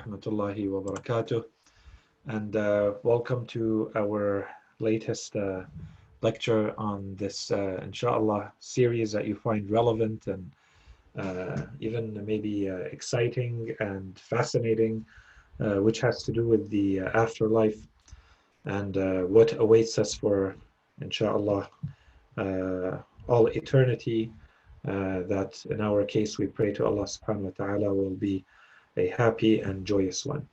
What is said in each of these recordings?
rahmatullahi wa barakatuh. And welcome to our latest lecture on this, inshallah, series that you find relevant and even maybe exciting and fascinating, which has to do with the afterlife and what awaits us for, inshallah, all eternity. That in our case, we pray to Allah subhanahu wa ta'ala will be a happy and joyous one.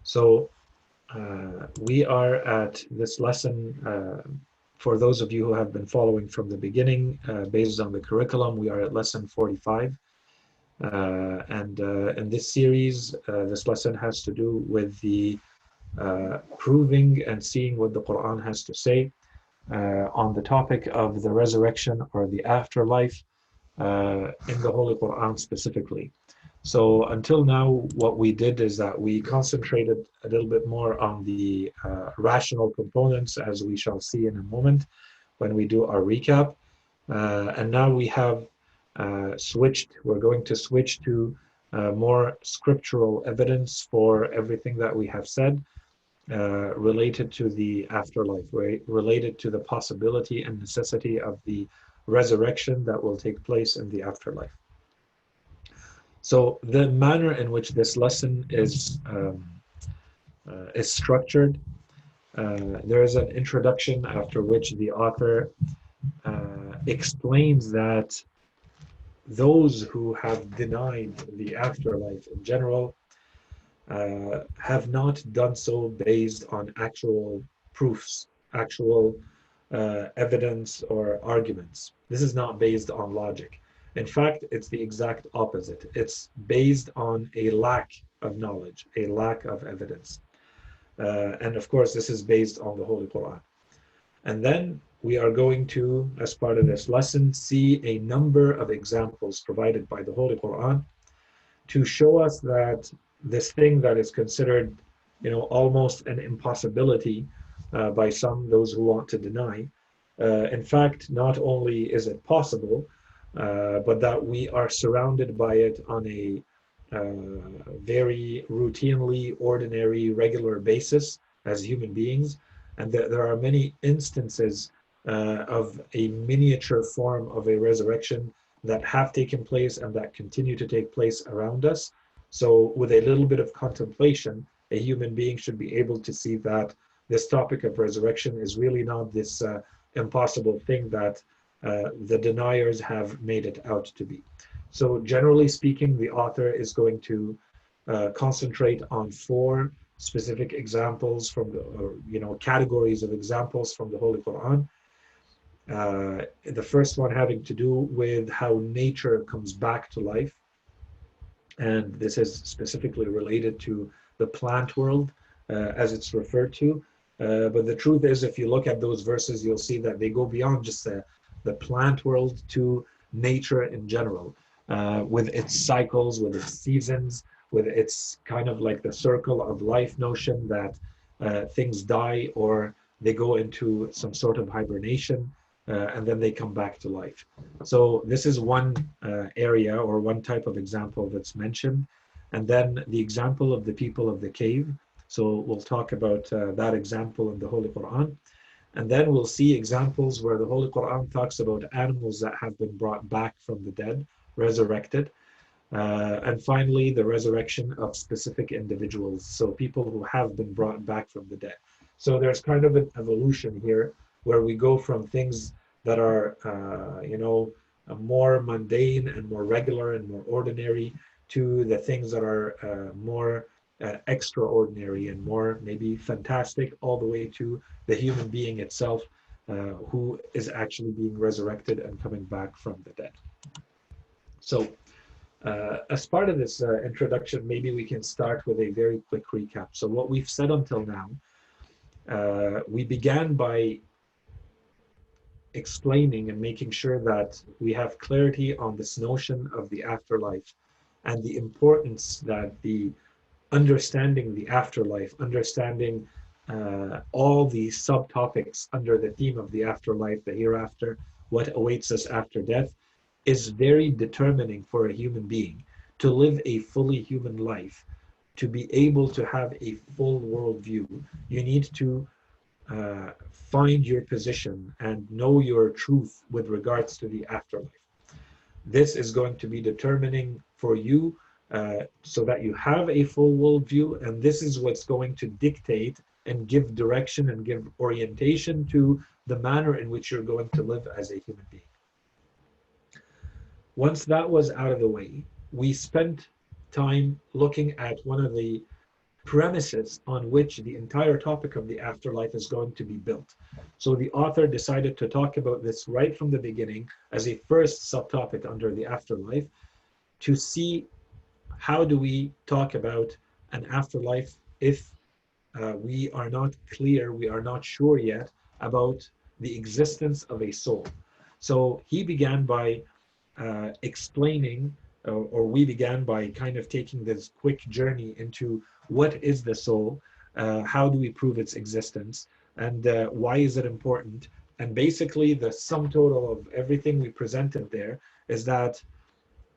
So we are at this lesson, for those of you who have been following from the beginning, based on the curriculum, we are at lesson 45. And in this series, this lesson has to do with the proving and seeing what the Qur'an has to say on the topic of the resurrection or the afterlife in the Holy Qur'an specifically. So until now, what we did is that we concentrated a little bit more on the rational components, as we shall see in a moment when we do our recap. And now we have we're going to switch to more scriptural evidence for everything that we have said related to the afterlife, related to the possibility and necessity of the resurrection that will take place in the afterlife. So the manner in which this lesson is structured, there is an introduction after which the author explains that those who have denied the afterlife in general have not done so based on actual proofs, actual evidence or arguments. This is not based on logic. In fact, it's the exact opposite. It's based on a lack of knowledge, a lack of evidence. And of course, this is based on the Holy Qur'an. And then we are going to, as part of this lesson, see a number of examples provided by the Holy Qur'an to show us that this thing that is considered, almost an impossibility by those who want to deny, in fact, not only is it possible, but that we are surrounded by it on a very routinely, ordinary, regular basis as human beings, and that there are many instances of a miniature form of a resurrection that have taken place and that continue to take place around us. So with a little bit of contemplation, a human being should be able to see that this topic of resurrection is really not this impossible thing that the deniers have made it out to be. So generally speaking, the author is going to concentrate on 4 specific examples from the, categories of examples from the Holy Qur'an. The first one having to do with how nature comes back to life. And this is specifically related to the plant world, as it's referred to. But the truth is, if you look at those verses, you'll see that they go beyond just the plant world to nature in general, with its cycles, with its seasons, with its kind of like the circle of life notion that things die or they go into some sort of hibernation and then they come back to life. So this is one area or one type of example that's mentioned. And then the example of the people of the cave. So we'll talk about that example in the Holy Qur'an. And then we'll see examples where the Holy Qur'an talks about animals that have been brought back from the dead, resurrected. And finally, the resurrection of specific individuals. So people who have been brought back from the dead. So there's kind of an evolution here where we go from things that are, more mundane and more regular and more ordinary to the things that are more extraordinary and more maybe fantastic, all the way to the human being itself, who is actually being resurrected and coming back from the dead. So as part of this introduction, maybe we can start with a very quick recap. So what we've said until now, we began by explaining and making sure that we have clarity on this notion of the afterlife and the importance that the understanding the afterlife, understanding all the subtopics under the theme of the afterlife, the hereafter, what awaits us after death, is very determining for a human being to live a fully human life, to be able to have a full worldview, you need to find your position and know your truth with regards to the afterlife. This is going to be determining for you so that you have a full worldview, and this is what's going to dictate and give direction and give orientation to the manner in which you're going to live as a human being. Once that was out of the way, we spent time looking at one of the premises on which the entire topic of the afterlife is going to be built. So the author decided to talk about this right from the beginning as a first subtopic under the afterlife, to see how do we talk about an afterlife if we are not clear, we are not sure yet about the existence of a soul. So he began by explaining, or we began by kind of taking this quick journey into what is the soul, how do we prove its existence, and why is it important. And basically the sum total of everything we presented there is that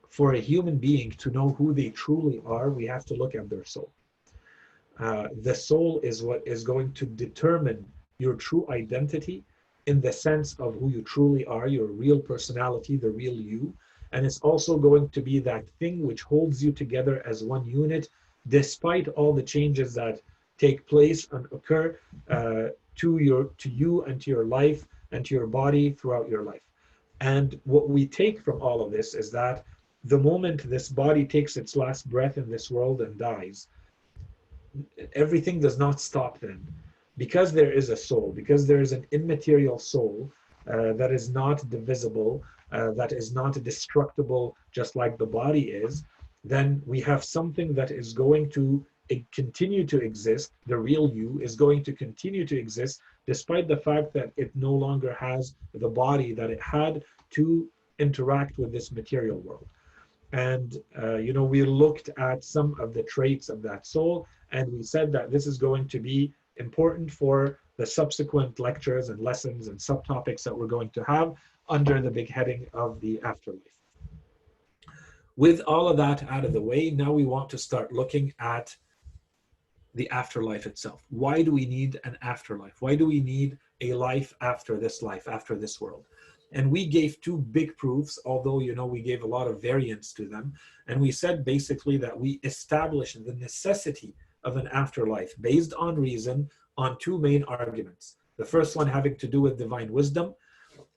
for a human being to know who they truly are, we have to look at their soul. The soul is what is going to determine your true identity in the sense of who you truly are, your real personality, the real you. And it's also going to be that thing which holds you together as one unit, despite all the changes that take place and occur to you and to your life and to your body throughout your life. And what we take from all of this is that the moment this body takes its last breath in this world and dies, everything does not stop then. Because there is a soul, because there is an immaterial soul that is not divisible, that is not destructible, just like the body is, then we have something that is going to continue to exist. The real you is going to continue to exist, despite the fact that it no longer has the body that it had to interact with this material world. And we looked at some of the traits of that soul, and we said that this is going to be important for the subsequent lectures and lessons and subtopics that we're going to have under the big heading of the afterlife. With all of that out of the way, now we want to start looking at the afterlife itself. Why do we need an afterlife? Why do we need a life, after this world? And we gave two big proofs, although, we gave a lot of variants to them. And we said basically that we established the necessity of an afterlife based on reason on two main arguments. The first one having to do with divine wisdom,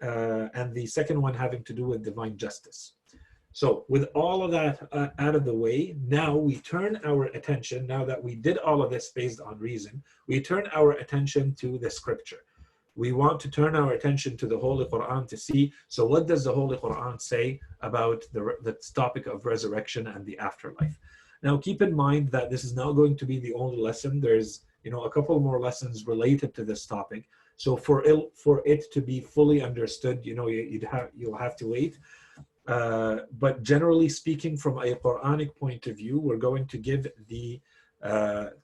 and the second one having to do with divine justice. So with all of that out of the way, now we turn our attention, now that we did all of this based on reason, we turn our attention to the scripture. We want to turn our attention to the Holy Qur'an to see, so what does the Holy Qur'an say about the topic of resurrection and the afterlife? Now, keep in mind that this is not going to be the only lesson. There's, a couple more lessons related to this topic. So for it to be fully understood, you'll have to wait. But generally speaking, from a Quranic point of view, we're going to give the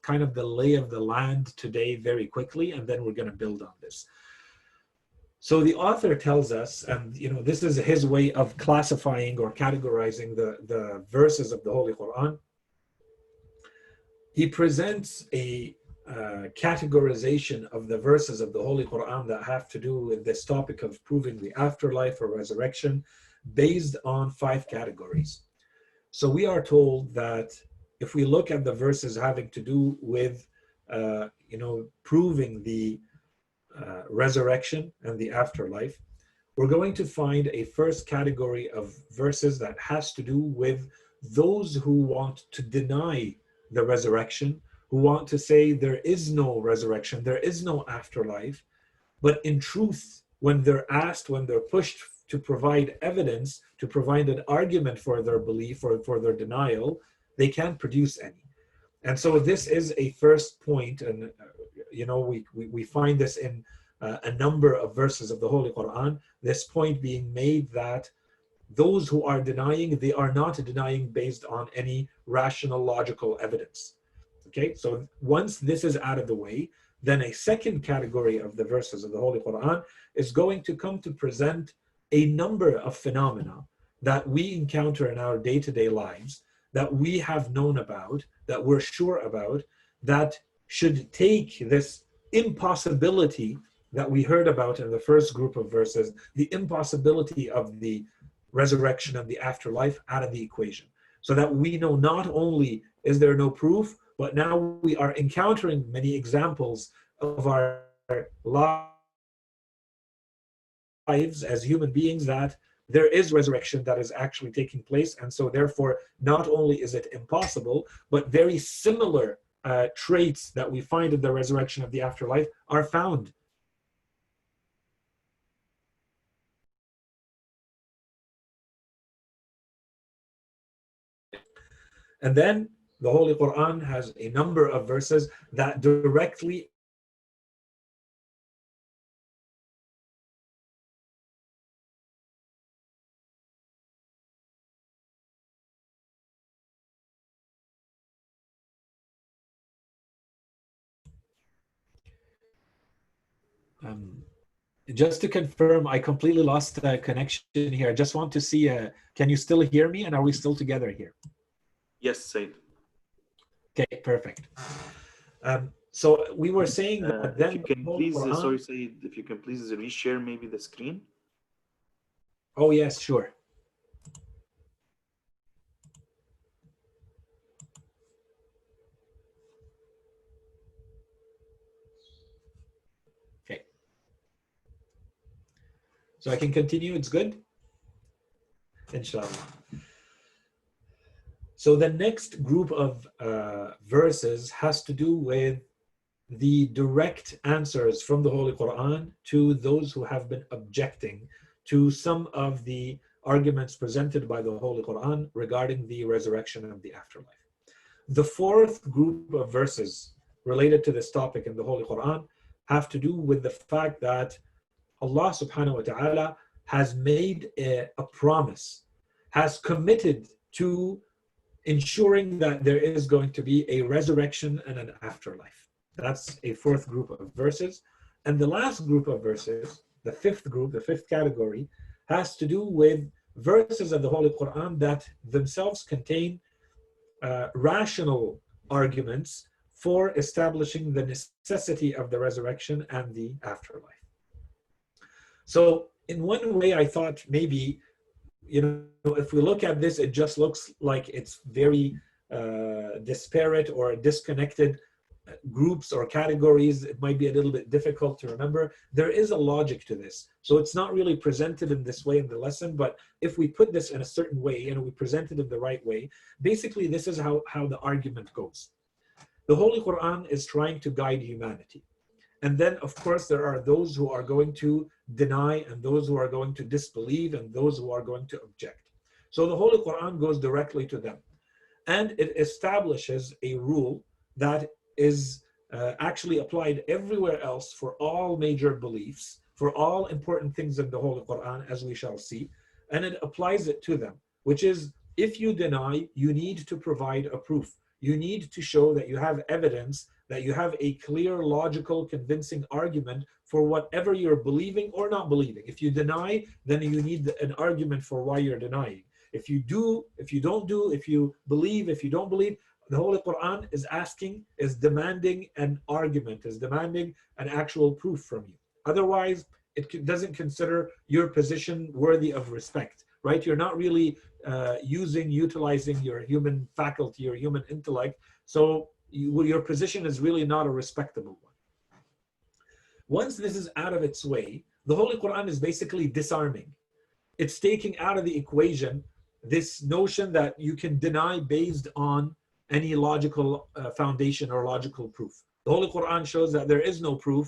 kind of the lay of the land today very quickly, and then we're going to build on this. So the author tells us, and this is his way of classifying or categorizing the verses of the Holy Quran. He presents a categorization of the verses of the Holy Quran that have to do with this topic of proving the afterlife or resurrection based on 5 categories. So we are told that if we look at the verses having to do with proving the resurrection and the afterlife, we're going to find a first category of verses that has to do with those who want to deny the resurrection, who want to say there is no resurrection, there is no afterlife. But in truth, when they're asked, when they're pushed to provide evidence, to provide an argument for their belief or for their denial, they can't produce any. And so this is a first point, and we find this in a number of verses of the Holy Quran, this point being made that those who are denying, they are not denying based on any rational, logical evidence. Okay, so once this is out of the way, then a second category of the verses of the Holy Quran is going to come to present a number of phenomena that we encounter in our day-to-day lives that we have known about, that we're sure about, that should take this impossibility that we heard about in the first group of verses, the impossibility of the resurrection and the afterlife, out of the equation. So that we know not only is there no proof, but now we are encountering many examples of our lives as human beings that there is resurrection that is actually taking place. And so therefore, not only is it impossible, but very similar traits that we find in the resurrection of the afterlife are found. And then the Holy Quran has a number of verses that directly just to confirm, I completely lost the connection here. I just want to see, can you still hear me, and are we still together here? Yes, Sayid. Okay, perfect. So we were saying that then if you can please, Quran, sorry, Sayid, if you can please reshare maybe the screen. Oh yes, sure. Okay. So I can continue, it's good? Inshallah. So the next group of verses has to do with the direct answers from the Holy Quran to those who have been objecting to some of the arguments presented by the Holy Quran regarding the resurrection of the afterlife. The fourth group of verses related to this topic in the Holy Quran have to do with the fact that Allah subhanahu wa ta'ala has made a promise, has committed to ensuring that there is going to be a resurrection and an afterlife. That's a fourth group of verses. And the last group of verses, the fifth group, the fifth category, has to do with verses of the Holy Quran that themselves contain rational arguments for establishing the necessity of the resurrection and the afterlife. So in one way, I thought maybe, if we look at this, it just looks like it's very disparate or disconnected groups or categories. It might be a little bit difficult to remember. There is a logic to this. So it's not really presented in this way in the lesson, but if we put this in a certain way and we present it in the right way, basically this is how the argument goes. The Holy Quran is trying to guide humanity. And then, of course, there are those who are going to deny and those who are going to disbelieve and those who are going to object. So the Holy Quran goes directly to them. And it establishes a rule that is actually applied everywhere else for all major beliefs, for all important things in the Holy Quran, as we shall see. And it applies it to them, which is, if you deny, you need to provide a proof. You need to show that you have evidence, that you have a clear, logical, convincing argument for whatever you're believing or not believing. If you deny, then you need an argument for why you're denying. If you do, if you don't do, if you believe, if you don't believe, the Holy Quran is asking, is demanding an argument, is demanding an actual proof from you. Otherwise, it doesn't consider your position worthy of respect, right? You're not really utilizing your human faculty, your human intellect. So your position is really not a respectable one. Once this is out of its way, the Holy Quran is basically disarming. It's taking out of the equation this notion that you can deny based on any logical foundation or logical proof. The Holy Quran shows that there is no proof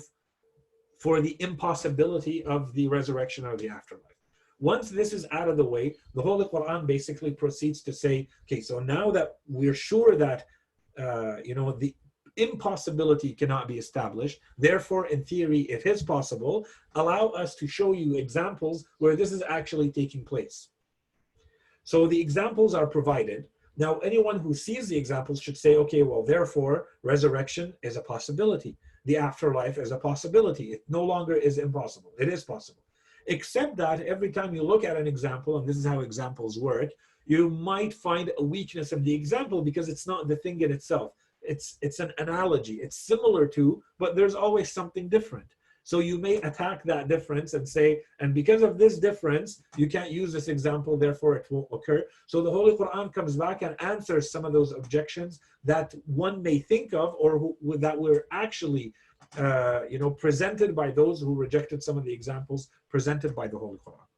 for the impossibility of the resurrection or the afterlife. Once this is out of the way, the Holy Quran basically proceeds to say, okay, so now that we're sure that the impossibility cannot be established, therefore, in theory, it is possible, allow us to show you examples where this is actually taking place. So the examples are provided. Now, anyone who sees the examples should say, okay, well, therefore, resurrection is a possibility. The afterlife is a possibility. It no longer is impossible. It is possible. Except that every time you look at an example, and this is how examples work, You might find a weakness in the example because it's not the thing in itself. It's an analogy. It's similar to, but there's always something different. So you may attack that difference and say, and because of this difference, you can't use this example, therefore it won't occur. So the Holy Quran comes back and answers some of those objections that one may think of, or that were actually presented by those who rejected some of the examples presented by the Holy Quran.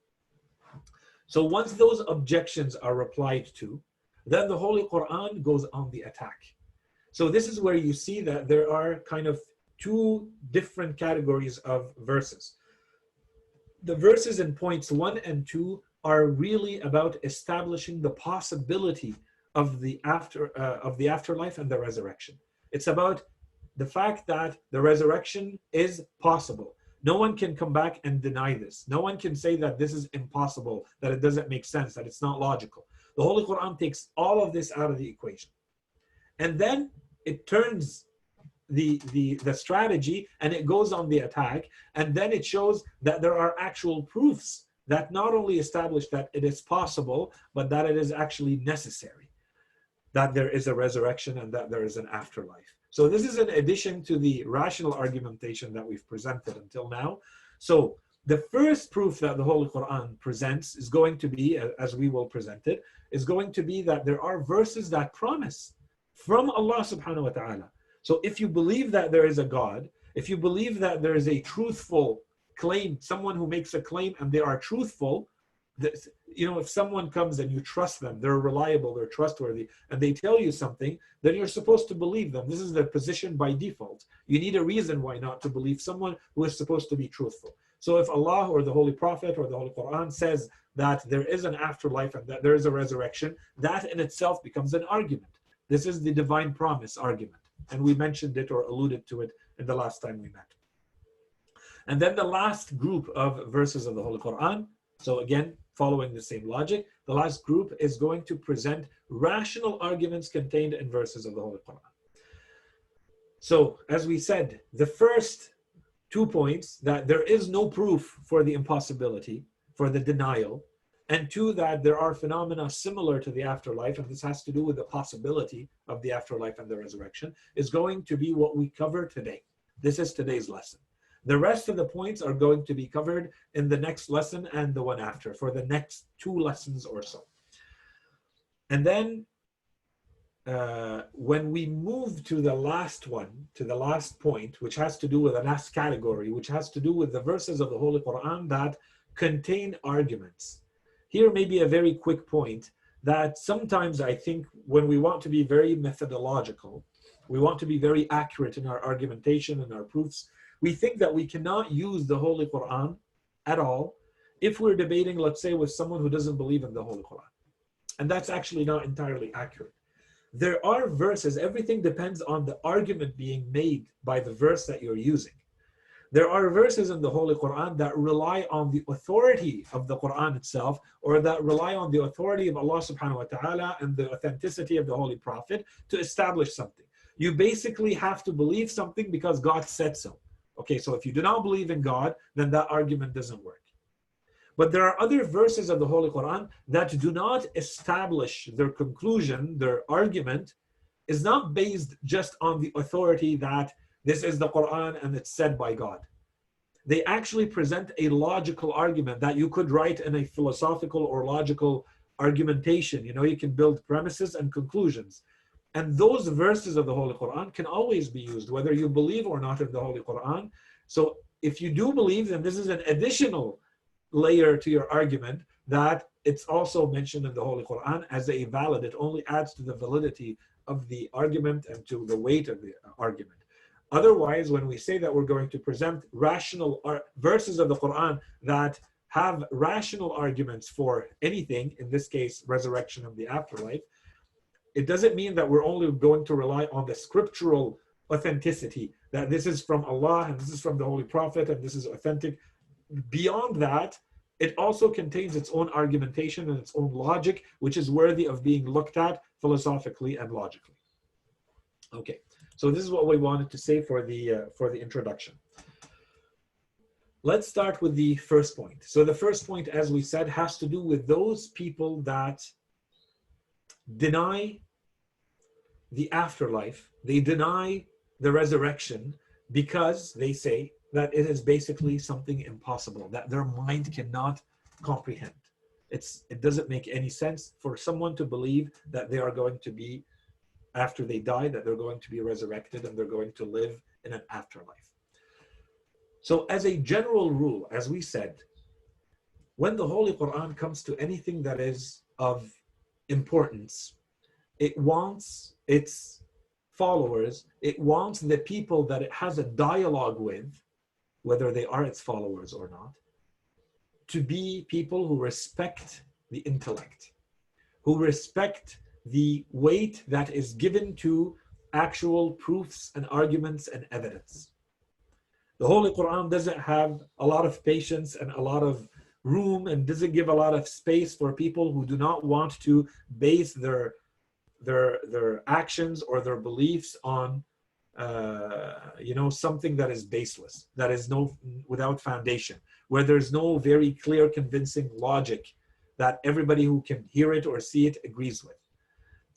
So once those objections are replied to, then the Holy Quran goes on the attack. So this is where you see that there are kind of two different categories of verses. The verses in points 1 and 2 are really about establishing the possibility of the afterlife and the resurrection. It's about the fact that the resurrection is possible. No one can come back and deny this. No one can say that this is impossible, that it doesn't make sense, that it's not logical. The Holy Quran takes all of this out of the equation. And then it turns the strategy and it goes on the attack, and then it shows that there are actual proofs that not only establish that it is possible, but that it is actually necessary, that there is a resurrection and that there is an afterlife. So this is in addition to the rational argumentation that we've presented until now. So the first proof that the Holy Quran presents is going to be, as we will present it, is going to be that there are verses that promise from Allah subhanahu wa ta'ala. So if you believe that there is a God, if you believe that there is a truthful claim, someone who makes a claim and they are truthful, if someone comes and you trust them, they're reliable, they're trustworthy, and they tell you something, then you're supposed to believe them. This is the position by default. You need a reason why not to believe someone who is supposed to be truthful. So if Allah or the Holy Prophet or the Holy Quran says that there is an afterlife and that there is a resurrection, that in itself becomes an argument. This is the divine promise argument. And we mentioned it or alluded to it in the last time we met. And then the last group of verses of the Holy Quran, so again, following the same logic, the last group is going to present rational arguments contained in verses of the Holy Quran. So, as we said, the first 2 points, that there is no proof for the impossibility, for the denial, and 2, that there are phenomena similar to the afterlife, and this has to do with the possibility of the afterlife and the resurrection, is going to be what we cover today. This is today's lesson. The rest of the points are going to be covered in the next lesson and the one after, for the next 2 lessons or so. And then when we move to the last one, to the last point, which has to do with the last category, which has to do with the verses of the Holy Quran that contain arguments. Here may be a very quick point that sometimes I think when we want to be very methodological, we want to be very accurate in our argumentation and our proofs, we think that we cannot use the Holy Quran at all if we're debating, let's say, with someone who doesn't believe in the Holy Quran. And that's actually not entirely accurate. There are verses, everything depends on the argument being made by the verse that you're using. There are verses in the Holy Quran that rely on the authority of the Quran itself, or that rely on the authority of Allah subhanahu wa ta'ala and the authenticity of the Holy Prophet to establish something. You basically have to believe something because God said so. Okay, so if you do not believe in God, then that argument doesn't work. But there are other verses of the Holy Quran that do not establish their conclusion, their argument is not based just on the authority that this is the Quran and it's said by God. They actually present a logical argument that you could write in a philosophical or logical argumentation. You can build premises and conclusions. And those verses of the Holy Quran can always be used, whether you believe or not in the Holy Quran. So if you do believe, then this is an additional layer to your argument that it's also mentioned in the Holy Quran as a valid. It only adds to the validity of the argument and to the weight of the argument. Otherwise, when we say that we're going to present rational verses of the Quran that have rational arguments for anything, in this case, resurrection of the afterlife, it doesn't mean that we're only going to rely on the scriptural authenticity, that this is from Allah and this is from the Holy Prophet and this is authentic. Beyond that, it also contains its own argumentation and its own logic, which is worthy of being looked at philosophically and logically. Okay, so this is what we wanted to say for the introduction. Let's start with the first point. So the first point, as we said, has to do with those people that deny the afterlife, they deny the resurrection, because they say that it is basically something impossible that their mind cannot comprehend. It doesn't make any sense for someone to believe that they are going to be, after they die, that they're going to be resurrected and they're going to live in an afterlife. So as a general rule, as we said, when the Holy Quran comes to anything that is of importance, it wants its followers, it wants the people that it has a dialogue with, whether they are its followers or not, to be people who respect the intellect, who respect the weight that is given to actual proofs and arguments and evidence. The Holy Quran doesn't have a lot of patience and a lot of room, and doesn't give a lot of space for people who do not want to base their actions or their beliefs on something that is baseless, that is without foundation, where there's no very clear, convincing logic that everybody who can hear it or see it agrees with.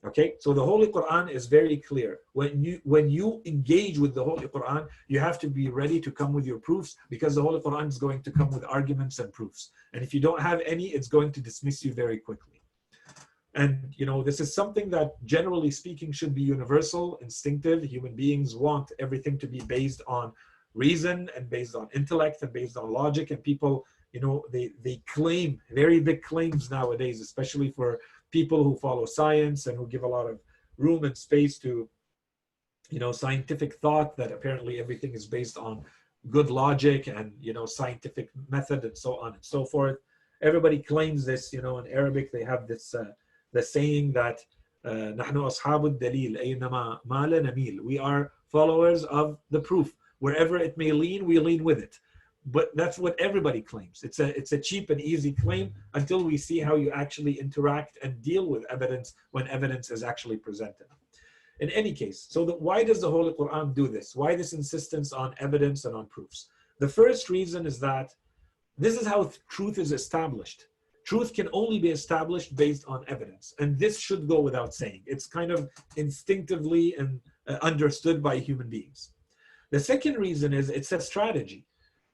Okay, so the Holy Quran is very clear. When you engage with the Holy Quran, you have to be ready to come with your proofs, because the Holy Quran is going to come with arguments and proofs. And if you don't have any, it's going to dismiss you very quickly. And this is something that, generally speaking, should be universal, instinctive. Human beings want everything to be based on reason and based on intellect and based on logic. And people, they claim very big claims nowadays, especially for people who follow science and who give a lot of room and space to scientific thought, that apparently everything is based on good logic and scientific method and so on and so forth. Everybody claims this. In Arabic they have this the saying that نحن أصحاب الدليل أينما مال نميل. We are followers of the proof. Wherever it may lean, we lean with it. But that's what everybody claims. It's a cheap and easy claim until we see how you actually interact and deal with evidence when evidence is actually presented. In any case, why does the Holy Quran do this? Why this insistence on evidence and on proofs? The first reason is that this is how truth is established. Truth can only be established based on evidence. And this should go without saying. It's kind of instinctively and understood by human beings. The second reason is it's a strategy.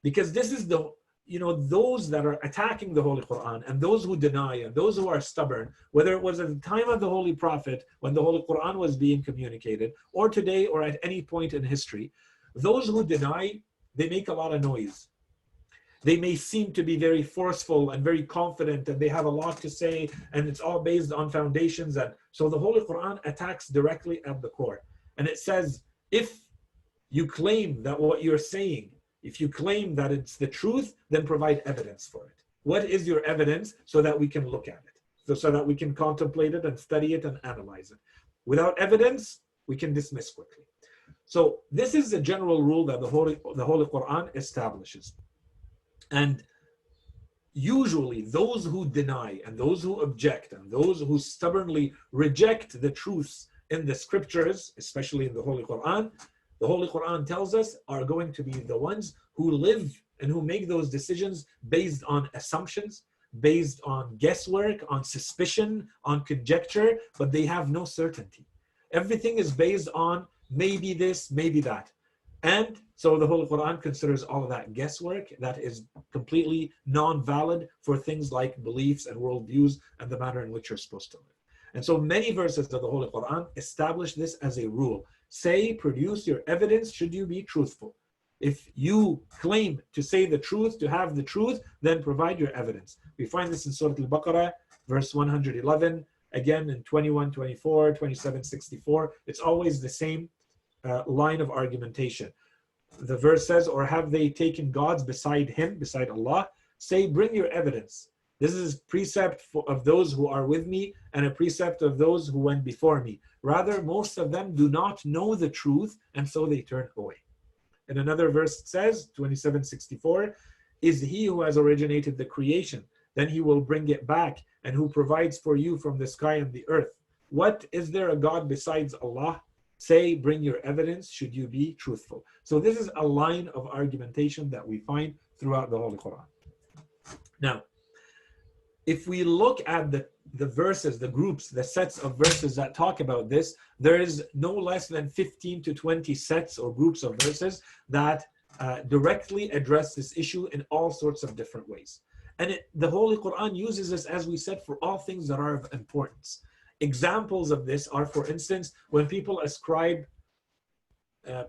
Because this is those that are attacking the Holy Quran and those who deny and those who are stubborn, whether it was at the time of the Holy Prophet when the Holy Quran was being communicated, or today or at any point in history, those who deny, they make a lot of noise. They may seem to be very forceful and very confident, and they have a lot to say, and it's all based on foundations. And so the Holy Quran attacks directly at the core. And it says, if you claim that what you're saying, if you claim that it's the truth, then provide evidence for it. What is your evidence, so that we can look at it, so that we can contemplate it and study it and analyze it? Without evidence, we can dismiss quickly. So this is the general rule that the Holy Quran establishes. And usually those who deny and those who object and those who stubbornly reject the truths in the scriptures, especially in the Holy Quran tells us, are going to be the ones who live and who make those decisions based on assumptions, based on guesswork, on suspicion, on conjecture, but they have no certainty. Everything is based on maybe this, maybe that. And so the Holy Quran considers all of that guesswork that is completely non-valid for things like beliefs and worldviews and the manner in which you're supposed to live. And so many verses of the Holy Quran establish this as a rule. Say, produce your evidence should you be truthful. If you claim to say the truth, to have the truth, then provide your evidence. We find this in Surah Al-Baqarah, verse 111, again in 21, 24, 27, 64. It's always the same line of argumentation. The verse says, or have they taken gods beside him, beside Allah? Say, bring your evidence. This is precept of those who are with me and a precept of those who went before me. Rather, most of them do not know the truth, and so they turn away. In another verse it says, 27:64, is he who has originated the creation, then he will bring it back, and who provides for you from the sky and the earth. What, is there a God besides Allah? Say, bring your evidence should you be truthful. So this is a line of argumentation that we find throughout the Holy Quran. Now, if we look at the verses, the groups, the sets of verses that talk about this, there is no less than 15 to 20 sets or groups of verses that directly address this issue in all sorts of different ways. And the Holy Quran uses this, as we said, for all things that are of importance. Examples of this are, for instance, when people ascribe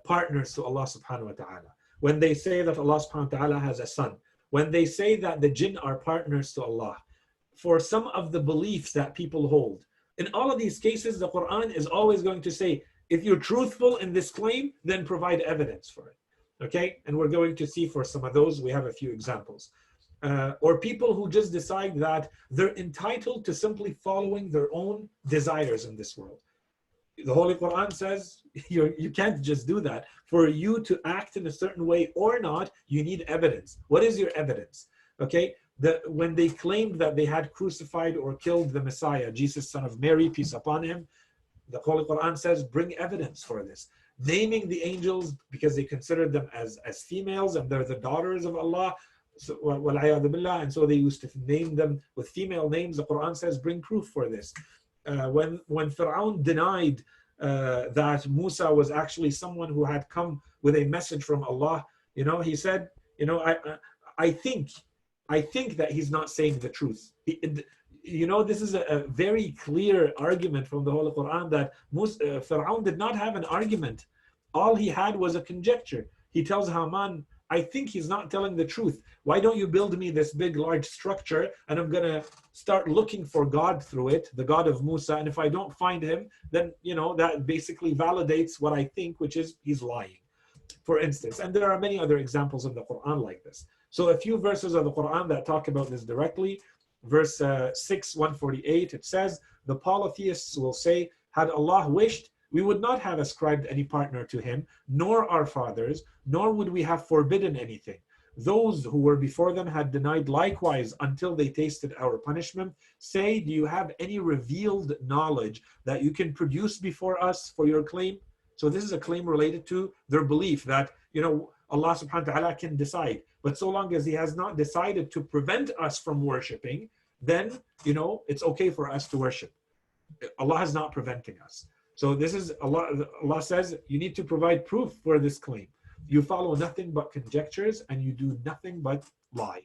partners to Allah subhanahu wa ta'ala. When they say that Allah subhanahu wa ta'ala has a son. When they say that the jinn are partners to Allah. For some of the beliefs that people hold. In all of these cases, the Quran is always going to say, if you're truthful in this claim, then provide evidence for it. Okay? And we're going to see for some of those, we have a few examples. Or people who just decide that they're entitled to simply following their own desires in this world. The Holy Quran says you can't just do that. For you to act in a certain way or not, you need evidence. What is your evidence? Okay? When they claimed that they had crucified or killed the Messiah, Jesus, son of Mary, peace upon him, the Holy Quran says, bring evidence for this. Naming the angels because they considered them as females and they're the daughters of Allah. So, and so they used to name them with female names. The Quran says, bring proof for this. When Fir'aun denied that Musa was actually someone who had come with a message from Allah, he said, I think that he's not saying the truth. This is a very clear argument from the Holy Quran that Fir'aun did not have an argument. All he had was a conjecture. He tells Haman, I think he's not telling the truth. Why don't you build me this big, large structure and I'm going to start looking for God through it, the God of Musa. And if I don't find him, then, that basically validates what I think, which is he's lying, for instance. And there are many other examples in the Quran like this. So a few verses of the Quran that talk about this directly. Verse 6, 148, it says, the polytheists will say, had Allah wished, we would not have ascribed any partner to him, nor our fathers, nor would we have forbidden anything. Those who were before them had denied likewise until they tasted our punishment. Say, do you have any revealed knowledge that you can produce before us for your claim? So this is a claim related to their belief that, Allah subhanahu wa ta'ala can decide. But so long as he has not decided to prevent us from worshiping, then, it's okay for us to worship. Allah is not preventing us. So this is, Allah says, you need to provide proof for this claim. You follow nothing but conjectures and you do nothing but lie.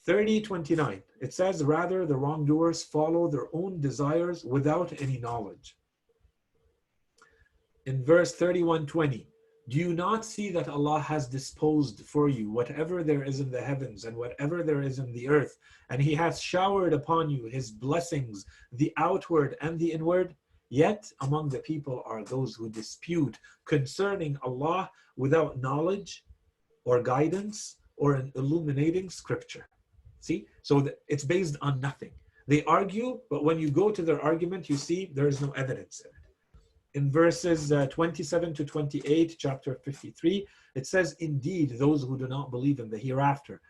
30:29, it says, rather the wrongdoers follow their own desires without any knowledge. In verse 31:20, do you not see that Allah has disposed for you whatever there is in the heavens and whatever there is in the earth, and he has showered upon you his blessings, the outward and the inward? Yet among the people are those who dispute concerning Allah without knowledge or guidance or an illuminating scripture. See, so it's based on nothing. They argue, but when you go to their argument, you see there is no evidence in it. In verses 27 to 28, chapter 53, it says, indeed, those who do not believe in the hereafter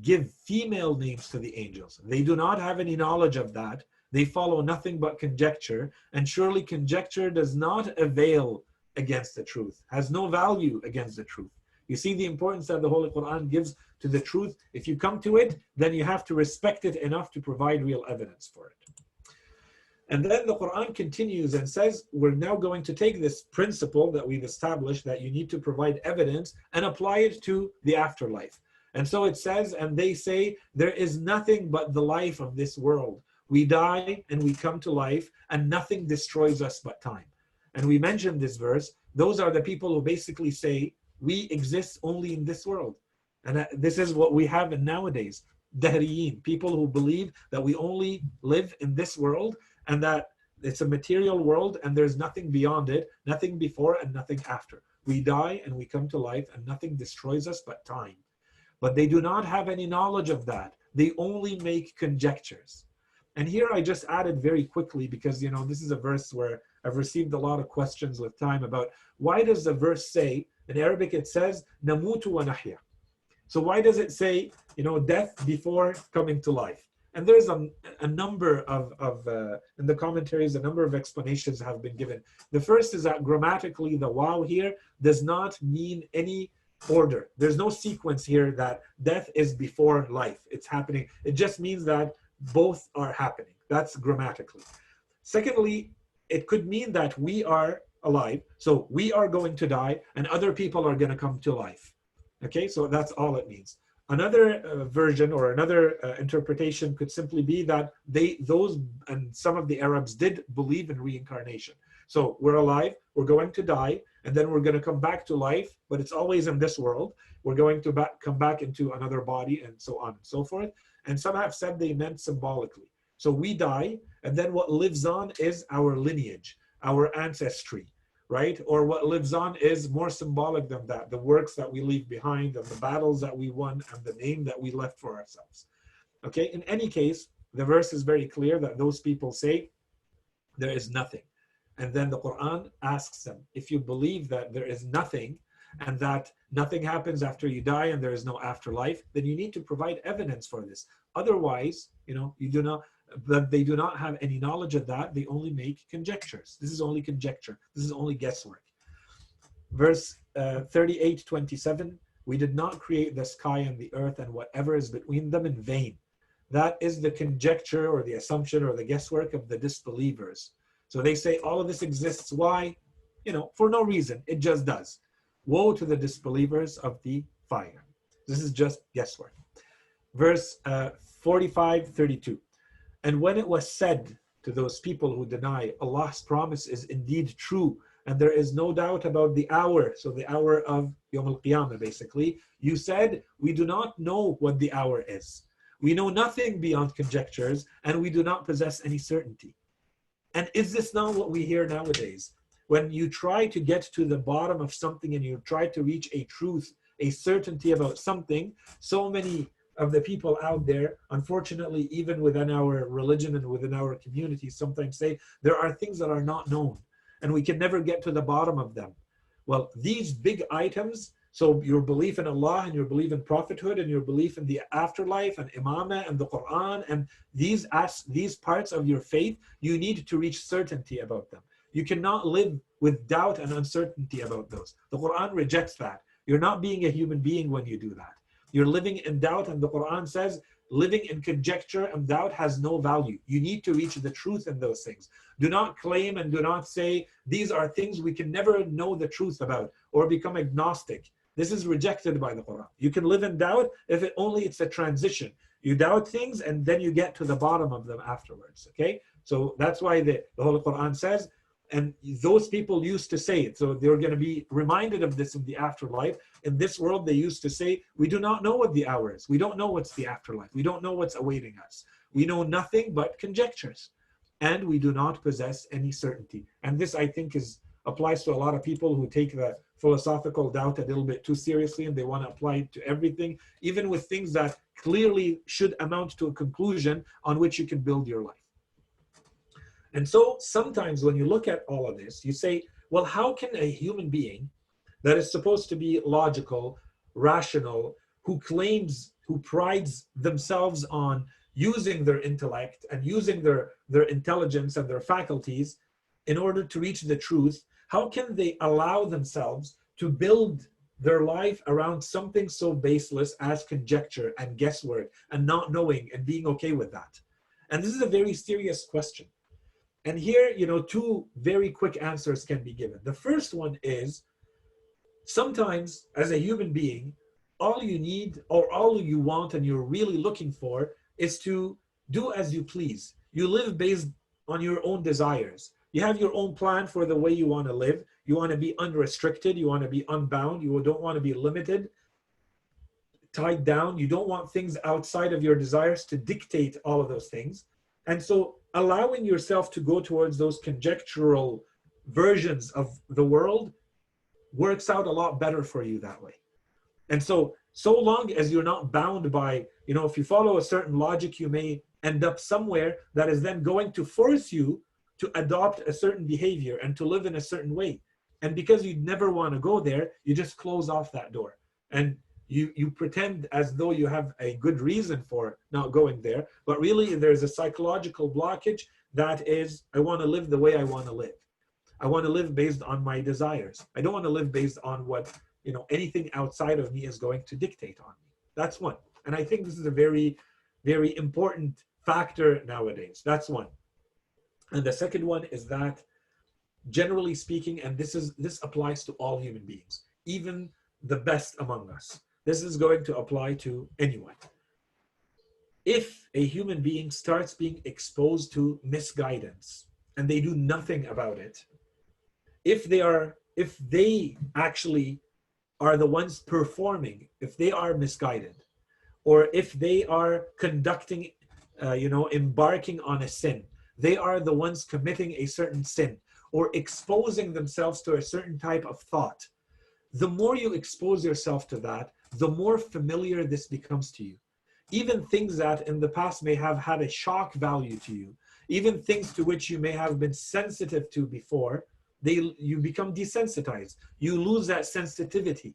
give female names to the angels. They do not have any knowledge of that. They follow nothing but conjecture, and surely conjecture does not avail against the truth, has no value against the truth. You see the importance that the Holy Quran gives to the truth. If you come to it, then you have to respect it enough to provide real evidence for it. And then the Quran continues and says, we're now going to take this principle that we've established that you need to provide evidence and apply it to the afterlife. And so it says, and they say, there is nothing but the life of this world. We die and we come to life, and nothing destroys us but time. And we mentioned this verse. Those are the people who basically say, we exist only in this world. And this is what we have in nowadays. Dahriyin, people who believe that we only live in this world and that it's a material world and there's nothing beyond it, nothing before and nothing after. We die and we come to life and nothing destroys us but time. But they do not have any knowledge of that. They only make conjectures. And here I just added very quickly because, this is a verse where I've received a lot of questions with time about why does the verse say, in Arabic it says, namutu wa nahya. So why does it say, death before coming to life? And there's a number of in the commentaries, a number of explanations have been given. The first is that grammatically the waw here does not mean any order. There's no sequence here that death is before life. It's happening. It just means that both are happening. That's grammatically. Secondly, it could mean that we are alive, so we are going to die, and other people are going to come to life. Okay, so that's all it means. Another version or another interpretation could simply be that those and some of the Arabs did believe in reincarnation. So we're alive, we're going to die, and then we're going to come back to life, but it's always in this world. We're going to come back into another body, and so on and so forth. And some have said they meant symbolically. So we die, and then what lives on is our lineage, our ancestry, right? Or what lives on is more symbolic than that, the works that we leave behind and the battles that we won and the name that we left for ourselves. Okay, in any case, the verse is very clear that those people say there is nothing. And then the Quran asks them, if you believe that there is nothing and that nothing happens after you die and there is no afterlife, then you need to provide evidence for this. Otherwise, you do not, but they do not have any knowledge of that. They only make conjectures. This is only conjecture. This is only guesswork. Verse 38:27, we did not create the sky and the earth and whatever is between them in vain. That is the conjecture or the assumption or the guesswork of the disbelievers. So they say all of this exists. Why? For no reason. It just does. Woe to the disbelievers of the fire. This is just guesswork. Verse 45:32. And when it was said to those people who deny, Allah's promise is indeed true, and there is no doubt about the hour, so the hour of Yawm al-Qiyamah basically, you said, we do not know what the hour is. We know nothing beyond conjectures, and we do not possess any certainty. And is this not what we hear nowadays? When you try to get to the bottom of something and you try to reach a truth, a certainty about something, so many of the people out there, unfortunately, even within our religion and within our community, sometimes say there are things that are not known and we can never get to the bottom of them. Well, these big items, so your belief in Allah and your belief in prophethood and your belief in the afterlife and imamah and the Qur'an and these parts of your faith, you need to reach certainty about them. You cannot live with doubt and uncertainty about those. The Qur'an rejects that. You're not being a human being when you do that. You're living in doubt, and the Qur'an says living in conjecture and doubt has no value. You need to reach the truth in those things. Do not claim and do not say these are things we can never know the truth about or become agnostic. This is rejected by the Qur'an. You can live in doubt if it's a transition. You doubt things and then you get to the bottom of them afterwards. Okay, so that's why the Holy Qur'an says, and those people used to say it. So they're going to be reminded of this in the afterlife. In this world, they used to say, we do not know what the hour is. We don't know what's the afterlife. We don't know what's awaiting us. We know nothing but conjectures. And we do not possess any certainty. And this, I think, applies to a lot of people who take the philosophical doubt a little bit too seriously and they want to apply it to everything, even with things that clearly should amount to a conclusion on which you can build your life. And so sometimes when you look at all of this, you say, well, how can a human being that is supposed to be logical, rational, who prides themselves on using their intellect and using their intelligence and their faculties in order to reach the truth, how can they allow themselves to build their life around something so baseless as conjecture and guesswork and not knowing and being okay with that? And this is a very serious question. And here, two very quick answers can be given. The first one is, sometimes as a human being, all you need or all you want and you're really looking for is to do as you please. You live based on your own desires. You have your own plan for the way you want to live. You want to be unrestricted. You want to be unbound. You don't want to be limited, tied down. You don't want things outside of your desires to dictate all of those things. And so allowing yourself to go towards those conjectural versions of the world works out a lot better for you that way. And so long as you're not bound by, if you follow a certain logic, you may end up somewhere that is then going to force you to adopt a certain behavior and to live in a certain way. And because you never want to go there, you just close off that door. And you pretend as though you have a good reason for not going there, but really there's a psychological blockage that is, I want to live the way I want to live. I want to live based on my desires. I don't want to live based on what, anything outside of me is going to dictate on me. That's one. And I think this is a very, very important factor nowadays. That's one. And the second one is that, generally speaking, and this applies to all human beings, even the best among us. This is going to apply to anyone. If a human being starts being exposed to misguidance and they do nothing about it, if they actually are the ones performing, if they are misguided, or if they are conducting, embarking on a sin, they are the ones committing a certain sin or exposing themselves to a certain type of thought, the more you expose yourself to that, the more familiar this becomes to you. Even things that in the past may have had a shock value to you, even things to which you may have been sensitive to before, you become desensitized. You lose that sensitivity,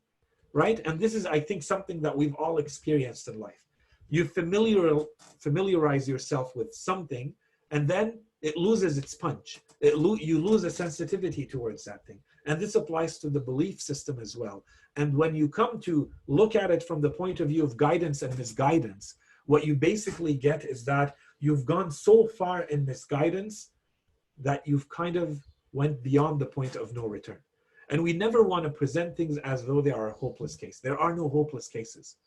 right? And this is, I think, something that we've all experienced in life. You familiarize yourself with something, and then it loses its punch. You lose a sensitivity towards that thing. And this applies to the belief system as well. And when you come to look at it from the point of view of guidance and misguidance, what you basically get is that you've gone so far in misguidance that you've kind of went beyond the point of no return. And we never want to present things as though they are a hopeless case. There are no hopeless cases,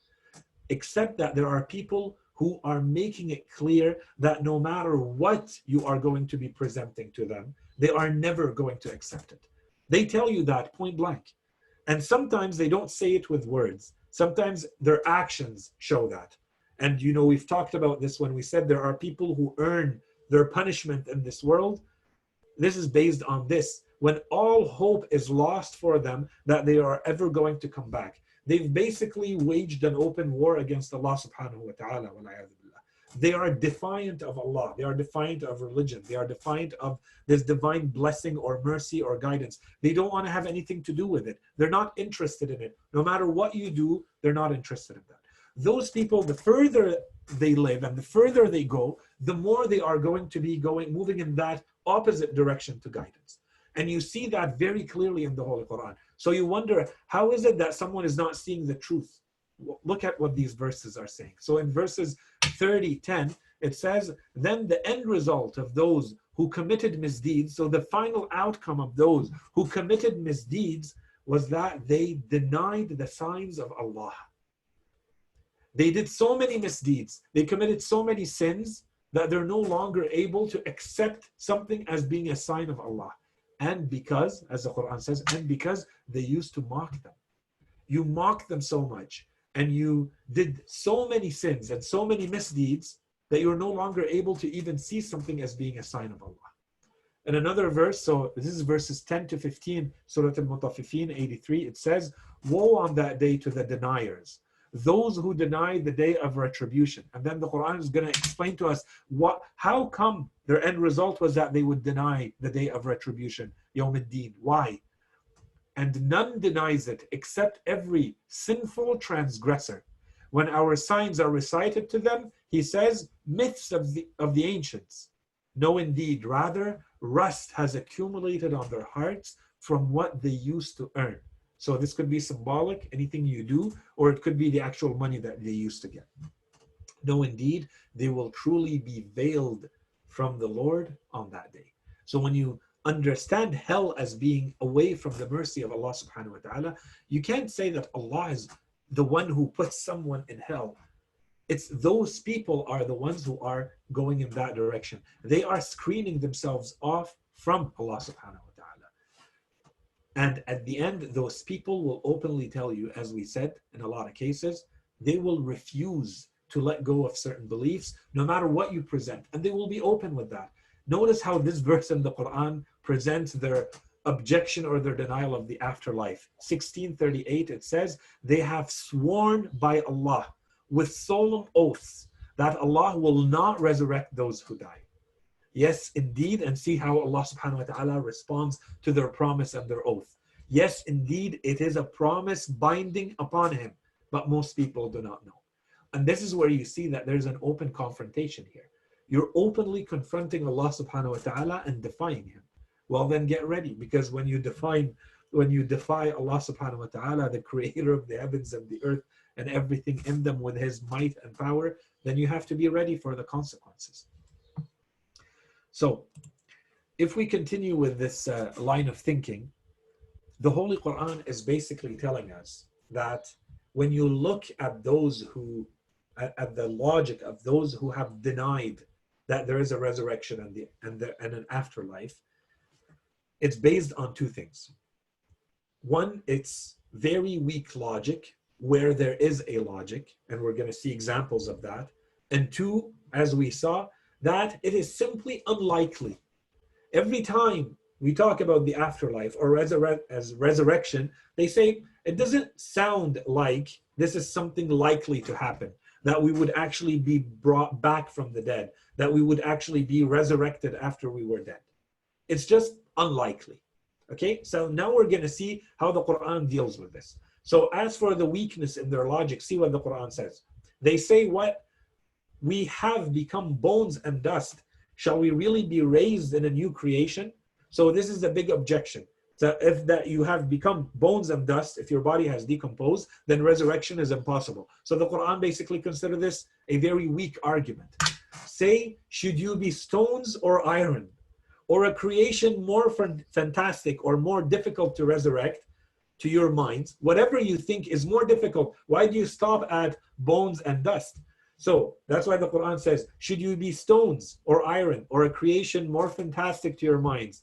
except that there are people who are making it clear that no matter what you are going to be presenting to them, they are never going to accept it. They tell you that point blank. And sometimes they don't say it with words. Sometimes their actions show that. And we've talked about this when we said there are people who earn their punishment in this world. This is based on this. When all hope is lost for them that they are ever going to come back, they've basically waged an open war against Allah subhanahu wa ta'ala. They are defiant of Allah. They are defiant of religion. They are defiant of this divine blessing or mercy or guidance. They don't want to have anything to do with it. They're not interested in it. No matter what you do, they're not interested in that. Those people, the further they live and the further they go, the more they are going to be moving in that opposite direction to guidance. And you see that very clearly in the Holy Qur'an. So you wonder, how is it that someone is not seeing the truth? Look at what these verses are saying. So in verses 30:10, it says, then the end result of those who committed misdeeds, so the final outcome of those who committed misdeeds was that they denied the signs of Allah. They did so many misdeeds, they committed so many sins that they're no longer able to accept something as being a sign of Allah. And because, as the Quran says, and because they used to mock them. You mocked them so much, and you did so many sins and so many misdeeds that you're no longer able to even see something as being a sign of Allah. In another verse, so this is verses 10 to 15, Surah Al-Mutaffifin 83, it says, woe on that day to the deniers, those who deny the day of retribution. And then the Quran is going to explain to us how come their end result was that they would deny the day of retribution, Yawm al-Din. Why? And none denies it except every sinful transgressor. When our signs are recited to them, he says, myths of the ancients. No, indeed, rather, rust has accumulated on their hearts from what they used to earn. So this could be symbolic, anything you do, or it could be the actual money that they used to get. No, indeed, they will truly be veiled from the Lord on that day. So when you understand hell as being away from the mercy of Allah subhanahu wa ta'ala, you can't say that Allah is the one who puts someone in hell. It's those people are the ones who are going in that direction. They are screening themselves off from Allah subhanahu wa ta'ala. And at the end, those people will openly tell you, as we said in a lot of cases, they will refuse to let go of certain beliefs, no matter what you present. And they will be open with that. Notice how this verse in the Quran presents their objection or their denial of the afterlife. 1638, it says, they have sworn by Allah with solemn oaths that Allah will not resurrect those who die. Yes, indeed, and see how Allah subhanahu wa ta'ala responds to their promise and their oath. Yes, indeed, it is a promise binding upon him, but most people do not know. And this is where you see that there's an open confrontation here. You're openly confronting Allah subhanahu wa ta'ala and defying him. Well, then get ready, because when you defy Allah subhanahu wa ta'ala, the creator of the heavens and the earth, and everything in them with his might and power, then you have to be ready for the consequences. So if we continue with this line of thinking, the Holy Quran is basically telling us that when you look at those who, at the logic of those who have denied that there is a resurrection and an afterlife, it's based on two things. One, it's very weak logic where there is a logic, and we're going to see examples of that. And two, as we saw, that it is simply unlikely. Every time we talk about the afterlife or resurrection, they say it doesn't sound like this is something likely to happen, that we would actually be brought back from the dead, that we would actually be resurrected after we were dead. It's just unlikely. Okay, so now we're going to see how the Quran deals with this. So as for the weakness in their logic, see what the Quran says. They say, what? We have become bones and dust. Shall we really be raised in a new creation? So this is a big objection. So if that you have become bones and dust, if your body has decomposed, then resurrection is impossible. So the Quran basically considers this a very weak argument. Say, should you be stones or iron, or a creation more fantastic or more difficult to resurrect to your minds? Whatever you think is more difficult, why do you stop at bones and dust? So that's why the Quran says, should you be stones or iron or a creation more fantastic to your minds?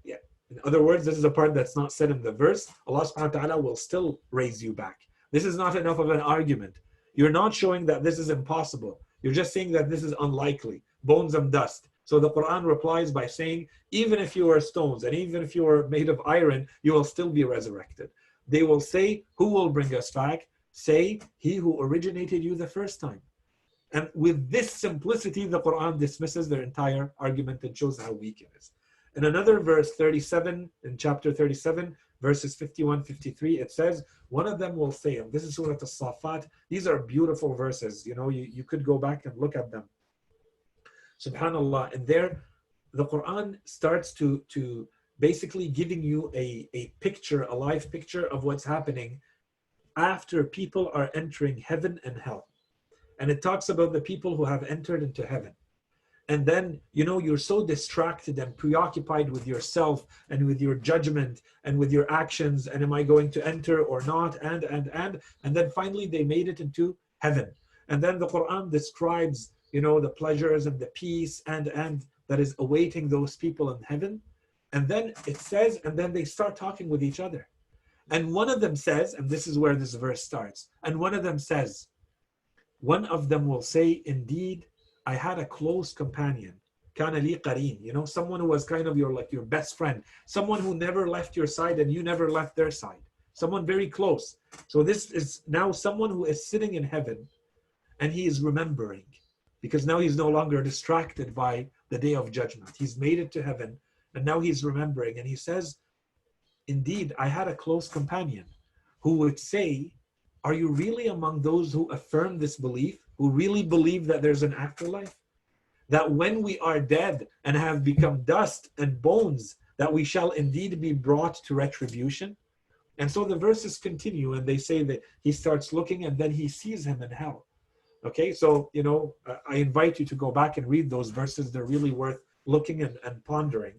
Yeah. In other words, this is a part that's not said in the verse. Allah subhanahu wa ta'ala will still raise you back. This is not enough of an argument. You're not showing that this is impossible. You're just saying that this is unlikely. Bones and dust. So the Quran replies by saying, even if you are stones and even if you are made of iron, you will still be resurrected. They will say, who will bring us back? Say, he who originated you the first time. And with this simplicity, the Quran dismisses their entire argument and shows how weak it is. In another verse, 37, in chapter 37, verses 51, 53, it says, one of them will say, and this is Surah As-Saffat, these are beautiful verses, you could go back and look at them. Subhanallah, and there the Quran starts to basically giving you a picture, a live picture of what's happening after people are entering heaven and hell. And it talks about the people who have entered into heaven. And then, you're so distracted and preoccupied with yourself and with your judgment and with your actions. And am I going to enter or not? And then finally they made it into heaven. And then the Quran describes the pleasures and the peace and that is awaiting those people in heaven. And then it says, and then they start talking with each other. And one of them says, and this is where this verse starts, and one of them says, one of them will say, indeed, I had a close companion, kana li qareen, someone who was kind of your best friend, someone who never left your side and you never left their side, someone very close. So this is now someone who is sitting in heaven and he is remembering, because now he's no longer distracted by the day of judgment. He's made it to heaven and now he's remembering, and he says, indeed, I had a close companion who would say, are you really among those who affirm this belief, who really believe that there's an afterlife? That when we are dead and have become dust and bones, that we shall indeed be brought to retribution? And so the verses continue, and they say that he starts looking and then he sees him in hell. Okay, so, I invite you to go back and read those verses. They're really worth looking and pondering.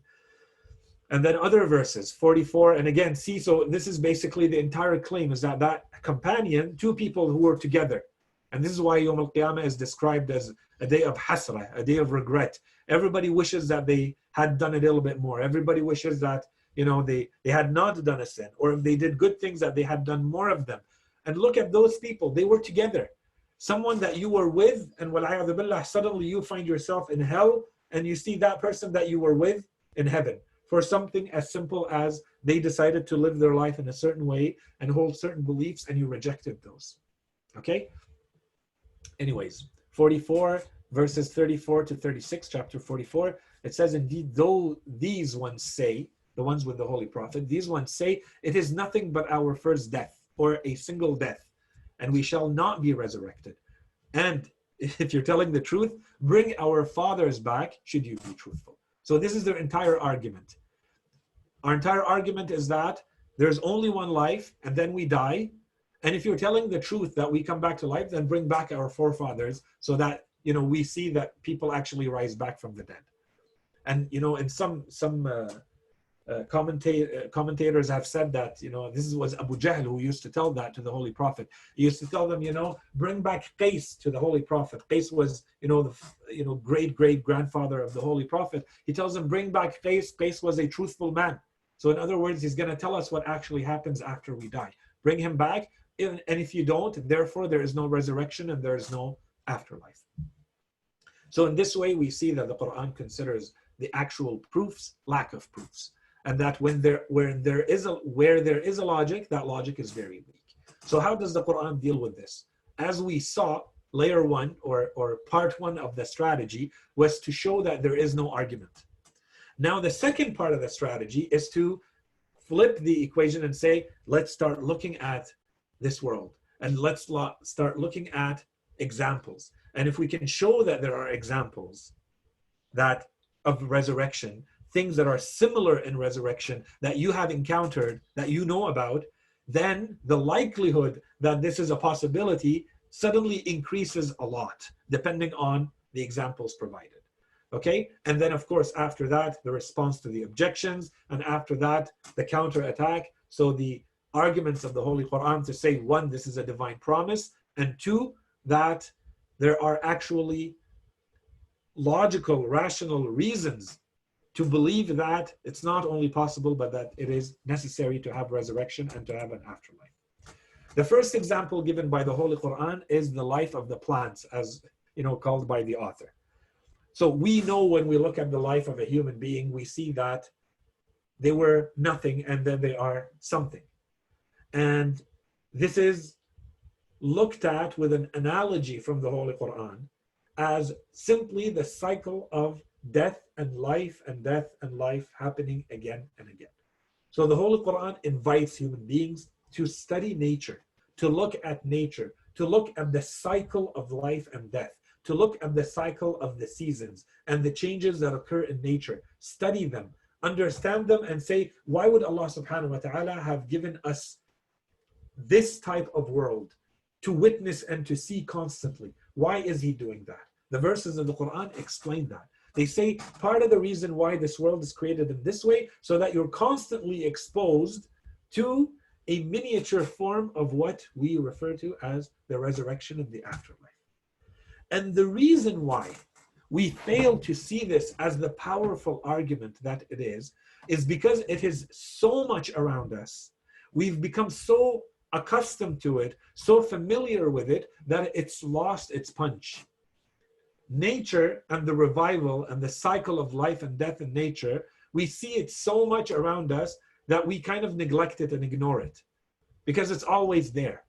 And then other verses, 44, and again, see, so this is basically the entire claim, is that companion, two people who were together. And this is why Yawm al-Qiyamah is described as a day of hasra, a day of regret. Everybody wishes that they had done a little bit more. Everybody wishes that, they had not done a sin, or if they did good things, that they had done more of them. And look at those people, they were together. Someone that you were with, and wal'ayadhu billah, suddenly you find yourself in hell, and you see that person that you were with in heaven, for something as simple as they decided to live their life in a certain way and hold certain beliefs, and you rejected those. Okay? Anyways, 44 verses 34 to 36, chapter 44, it says, indeed, though these ones say, the ones with the Holy Prophet, these ones say, it is nothing but our first death, or a single death, and we shall not be resurrected. And if you're telling the truth, bring our fathers back, should you be truthful. So this is their entire argument. Our entire argument is that there's only one life, and then we die, And if you're telling the truth that we come back to life, then bring back our forefathers so that, we see that people actually rise back from the dead. And, in some commentators have said that, this was Abu Jahl who used to tell that to the Holy Prophet. He used to tell them, bring back Qais to the Holy Prophet. Qais was, the great grandfather of the Holy Prophet. He tells them, bring back Qais. Qais was a truthful man. So in other words, he's going to tell us what actually happens after we die. Bring him back. And if you don't, therefore there is no resurrection and there is no afterlife. So in this way, we see that the Quran considers the actual proofs lack of proofs. And that where there is a logic, that logic is very weak. So how does the Quran deal with this? As we saw, layer one or part one of the strategy was to show that there is no argument. Now the second part of the strategy is to flip the equation and say, let's start looking at this world and let's start looking at examples. And if we can show that there are examples that of resurrection, things that are similar in resurrection that you have encountered, that you know about, then the likelihood that this is a possibility suddenly increases a lot, depending on the examples provided. Okay? And then, of course, after that, the response to the objections, and after that, the counterattack. So the arguments of the Holy Quran to say, one, this is a divine promise, and two, that there are actually logical, rational reasons to believe that it's not only possible, but that it is necessary to have resurrection and to have an afterlife. The first example given by the Holy Quran is the life of the plants, as called by the author. So we know when we look at the life of a human being, we see that they were nothing and then they are something. And this is looked at with an analogy from the Holy Quran as simply the cycle of death and life and death and life happening again and again. So the Holy Quran invites human beings to study nature, to look at nature, to look at the cycle of life and death, to look at the cycle of the seasons and the changes that occur in nature. Study them, understand them, and say, why would Allah subhanahu wa ta'ala have given us this type of world to witness and to see constantly? Why is He doing that? The verses of the Quran explain that. They say part of the reason why this world is created in this way, so that you're constantly exposed to a miniature form of what we refer to as the resurrection of the afterlife. And the reason why we fail to see this as the powerful argument that it is because it is so much around us. We've become so accustomed to it, so familiar with it, that it's lost its punch. Nature and the revival and the cycle of life and death in nature, we see it so much around us that we kind of neglect it and ignore it because it's always there.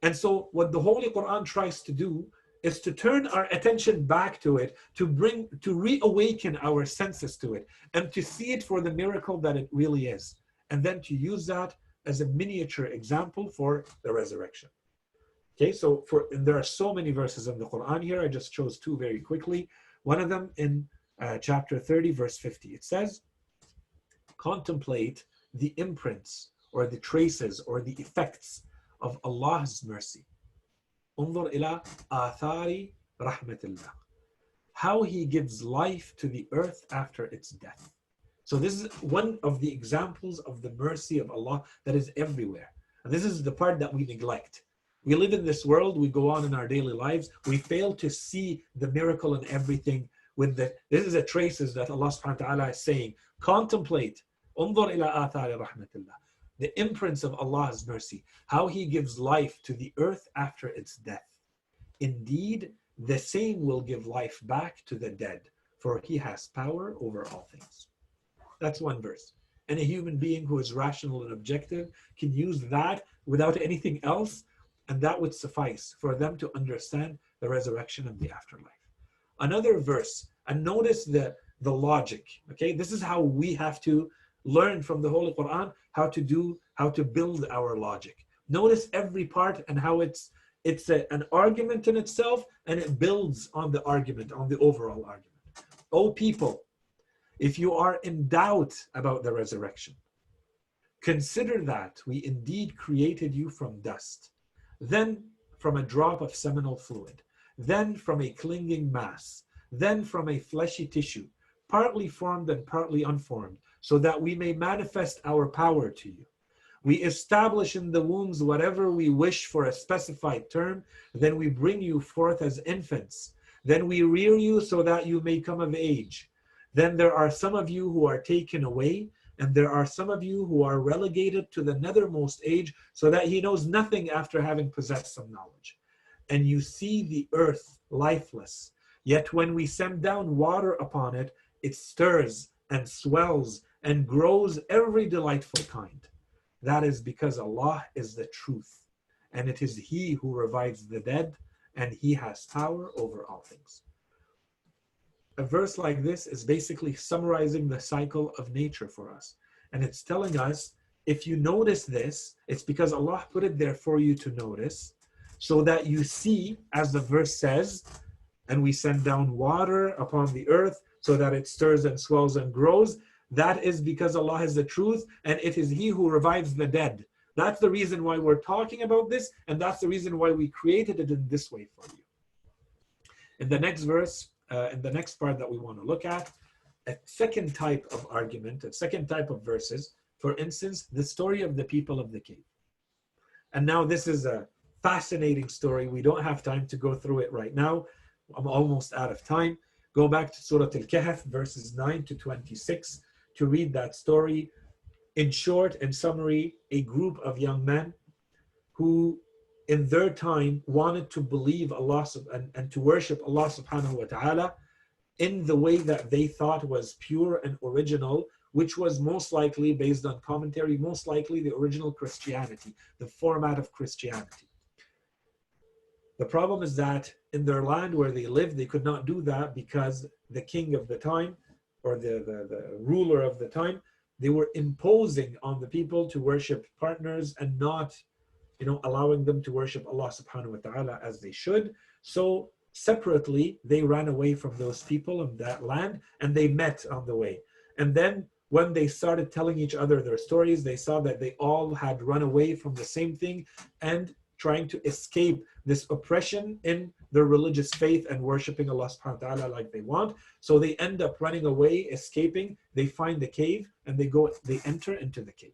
And so what the Holy Quran tries to do is to turn our attention back to it, to reawaken our senses to it, and to see it for the miracle that it really is, and then to use that as a miniature example for the resurrection. Okay, so and there are so many verses in the Quran here. I just chose two very quickly. One of them in chapter 30, verse 50. It says, contemplate the imprints or the traces or the effects of Allah's mercy. انظر إلى آثار رحمة الله. How He gives life to the earth after its death. So this is one of the examples of the mercy of Allah that is everywhere. And this is the part that we neglect. We live in this world, we go on in our daily lives, we fail to see the miracle in everything. This is the traces that Allah subhanahu wa ta'ala is saying, contemplate, انظر إلى آثار رحمة الله, the imprints of Allah's mercy, how He gives life to the earth after its death. Indeed, the same will give life back to the dead, for He has power over all things. That's one verse. And a human being who is rational and objective can use that without anything else, and that would suffice for them to understand the resurrection and the afterlife. Another verse, and notice the logic, okay? This is how we have to learn from the Holy Quran how to build our logic. Notice every part and how it's an argument in itself, and it builds on the argument, on the overall argument. O people, if you are in doubt about the resurrection, consider that we indeed created you from dust, then from a drop of seminal fluid, then from a clinging mass, then from a fleshy tissue, partly formed and partly unformed, so that we may manifest our power to you. We establish in the wombs whatever we wish for a specified term, then we bring you forth as infants. Then we rear you so that you may come of age. Then there are some of you who are taken away, and there are some of you who are relegated to the nethermost age, so that he knows nothing after having possessed some knowledge. And you see the earth lifeless, yet when we send down water upon it, it stirs and swells and grows every delightful kind. That is because Allah is the truth, and it is He who revives the dead, and He has power over all things. A verse like this is basically summarizing the cycle of nature for us. And it's telling us, if you notice this, it's because Allah put it there for you to notice, so that you see, as the verse says, and we send down water upon the earth so that it stirs and swells and grows. That is because Allah is the truth, and it is He who revives the dead. That's the reason why we're talking about this, and that's the reason why we created it in this way for you. In the next verse, in the next part that we want to look at, a second type of argument, a second type of verses, for instance, the story of the people of the cave. And now this is a fascinating story. We don't have time to go through it right now. I'm almost out of time. Go back to Surah Al-Kahf, verses 9 to 26, to read that story. In short, in summary, a group of young men who in their time wanted to believe Allah and to worship Allah subhanahu wa ta'ala in the way that they thought was pure and original, which was most likely, based on commentary, most likely the original Christianity, the format of Christianity. The problem is that in their land where they lived, they could not do that because the king of the time, or the ruler of the time, they were imposing on the people to worship partners and not, allowing them to worship Allah subhanahu wa ta'ala as they should. So separately, they ran away from those people in that land, and they met on the way. And then when they started telling each other their stories, they saw that they all had run away from the same thing and trying to escape this oppression in their religious faith and worshiping Allah subhanahu wa ta'ala like they want. So they end up running away, escaping. They find the cave and they enter into the cave.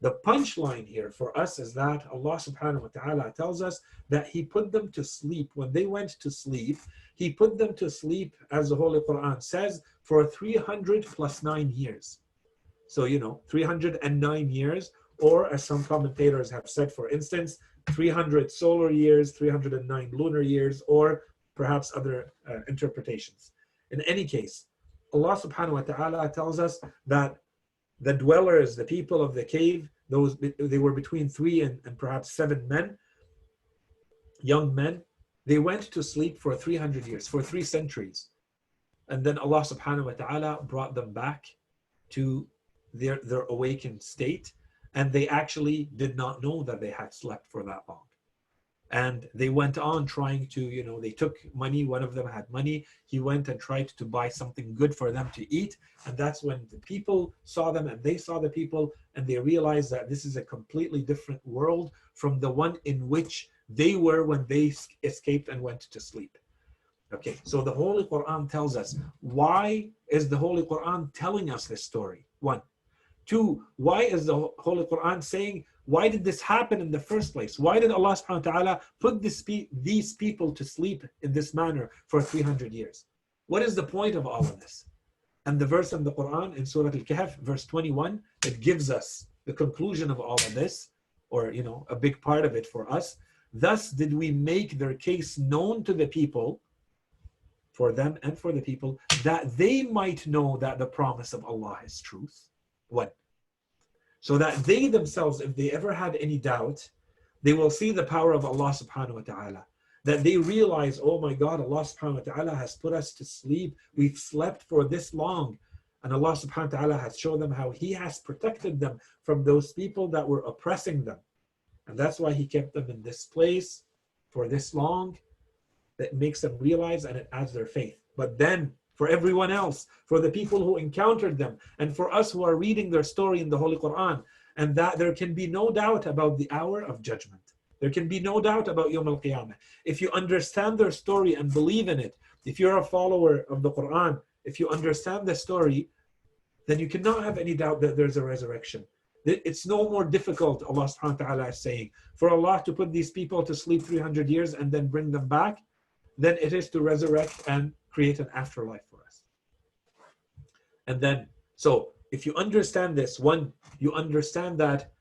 The punchline here for us is that Allah subhanahu wa ta'ala tells us that He put them to sleep. When they went to sleep, He put them to sleep, as the Holy Qur'an says, for 300 plus 9 years. So, 309 years, or as some commentators have said, for instance, 300 solar years, 309 lunar years, or perhaps other interpretations. In any case, Allah subhanahu wa ta'ala tells us that the dwellers, the people of the cave, they were between 3 and perhaps 7 men, young men. They went to sleep for 300 years, for 3 centuries. And then Allah subhanahu wa ta'ala brought them back to their awakened state. And they actually did not know that they had slept for that long. And they went on trying to, they took money. One of them had money. He went and tried to buy something good for them to eat. And that's when the people saw them and they saw the people, and they realized that this is a completely different world from the one in which they were when they escaped and went to sleep. Okay, so the Holy Qur'an tells us, why is the Holy Qur'an telling us this story? 1. 2, why is the Holy Qur'an saying, why did this happen in the first place? Why did Allah subhanahu wa ta'ala put these people to sleep in this manner for 300 years? What is the point of all of this? And the verse in the Quran in Surah Al-Kahf, verse 21, it gives us the conclusion of all of this, or a big part of it for us. Thus did we make their case known to the people, for them and for the people, that they might know that the promise of Allah is truth. 1. So that they themselves, if they ever had any doubt, they will see the power of Allah subhanahu wa ta'ala. That they realize, oh my God, Allah subhanahu wa ta'ala has put us to sleep. We've slept for this long. And Allah subhanahu wa ta'ala has shown them how He has protected them from those people that were oppressing them. And that's why He kept them in this place for this long. That makes them realize, and it adds their faith. But then, for everyone else, for the people who encountered them, and for us who are reading their story in the Holy Quran, and that there can be no doubt about the hour of judgment. There can be no doubt about Yawm al-Qiyamah. If you understand their story and believe in it, if you're a follower of the Qur'an, if you understand the story, then you cannot have any doubt that there's a resurrection. It's no more difficult, Allah subhanahu wa ta'ala is saying, for Allah to put these people to sleep 300 years and then bring them back, than it is to resurrect and create an afterlife for us. And then, so if you understand this, one, you understand that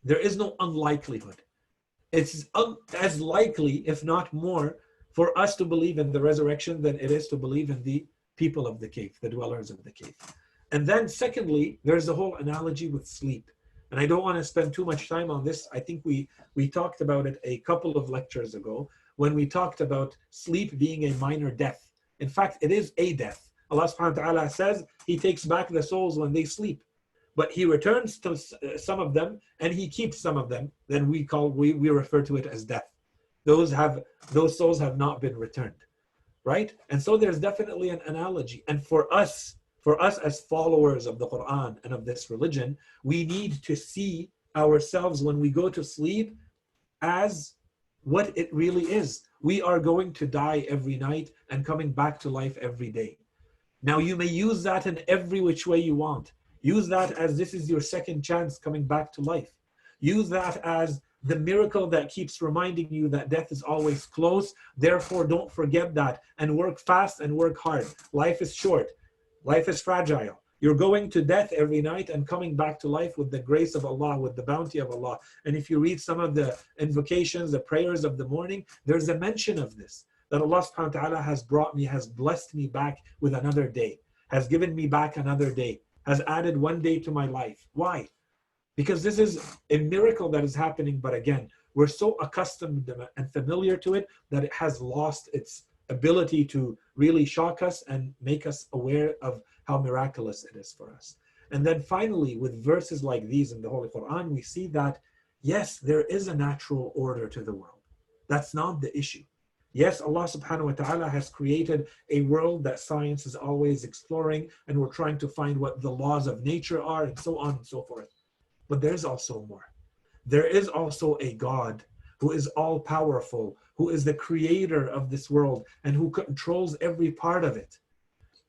there is no unlikelihood. It's as likely, if not more, for us to believe in the resurrection than it is to believe in the people of the cave, the dwellers of the cave. And then secondly, there's the whole analogy with sleep. And I don't want to spend too much time on this. I think we talked about it a couple of lectures ago when we talked about sleep being a minor death. In fact, it is a death. Allah subhanahu wa ta'ala says He takes back the souls when they sleep, but He returns to some of them and He keeps some of them. Then we refer to it as death. Those souls have not been returned, right? And so there's definitely an analogy. And for us as followers of the Qur'an and of this religion, we need to see ourselves when we go to sleep as what it really is. We are going to die every night and coming back to life every day. Now you may use that in every which way you want. Use that as this is your second chance coming back to life. Use that as the miracle that keeps reminding you that death is always close. Therefore, don't forget that and work fast and work hard. Life is short. Life is fragile. You're going to death every night and coming back to life with the grace of Allah, with the bounty of Allah. And if you read some of the invocations, the prayers of the morning, there's a mention of this, that Allah subhanahu wa ta'ala has brought me, has blessed me back with another day, has given me back another day, has added one day to my life. Why? Because this is a miracle that is happening, but again, we're so accustomed and familiar to it that it has lost its ability to really shock us and make us aware of how miraculous it is for us. And then finally, with verses like these in the Holy Quran, we see that, yes, there is a natural order to the world. That's not the issue. Yes, Allah subhanahu wa ta'ala has created a world that science is always exploring, and we're trying to find what the laws of nature are, and so on and so forth. But there's also more. There is also a God who is all-powerful, who is the creator of this world, and who controls every part of it.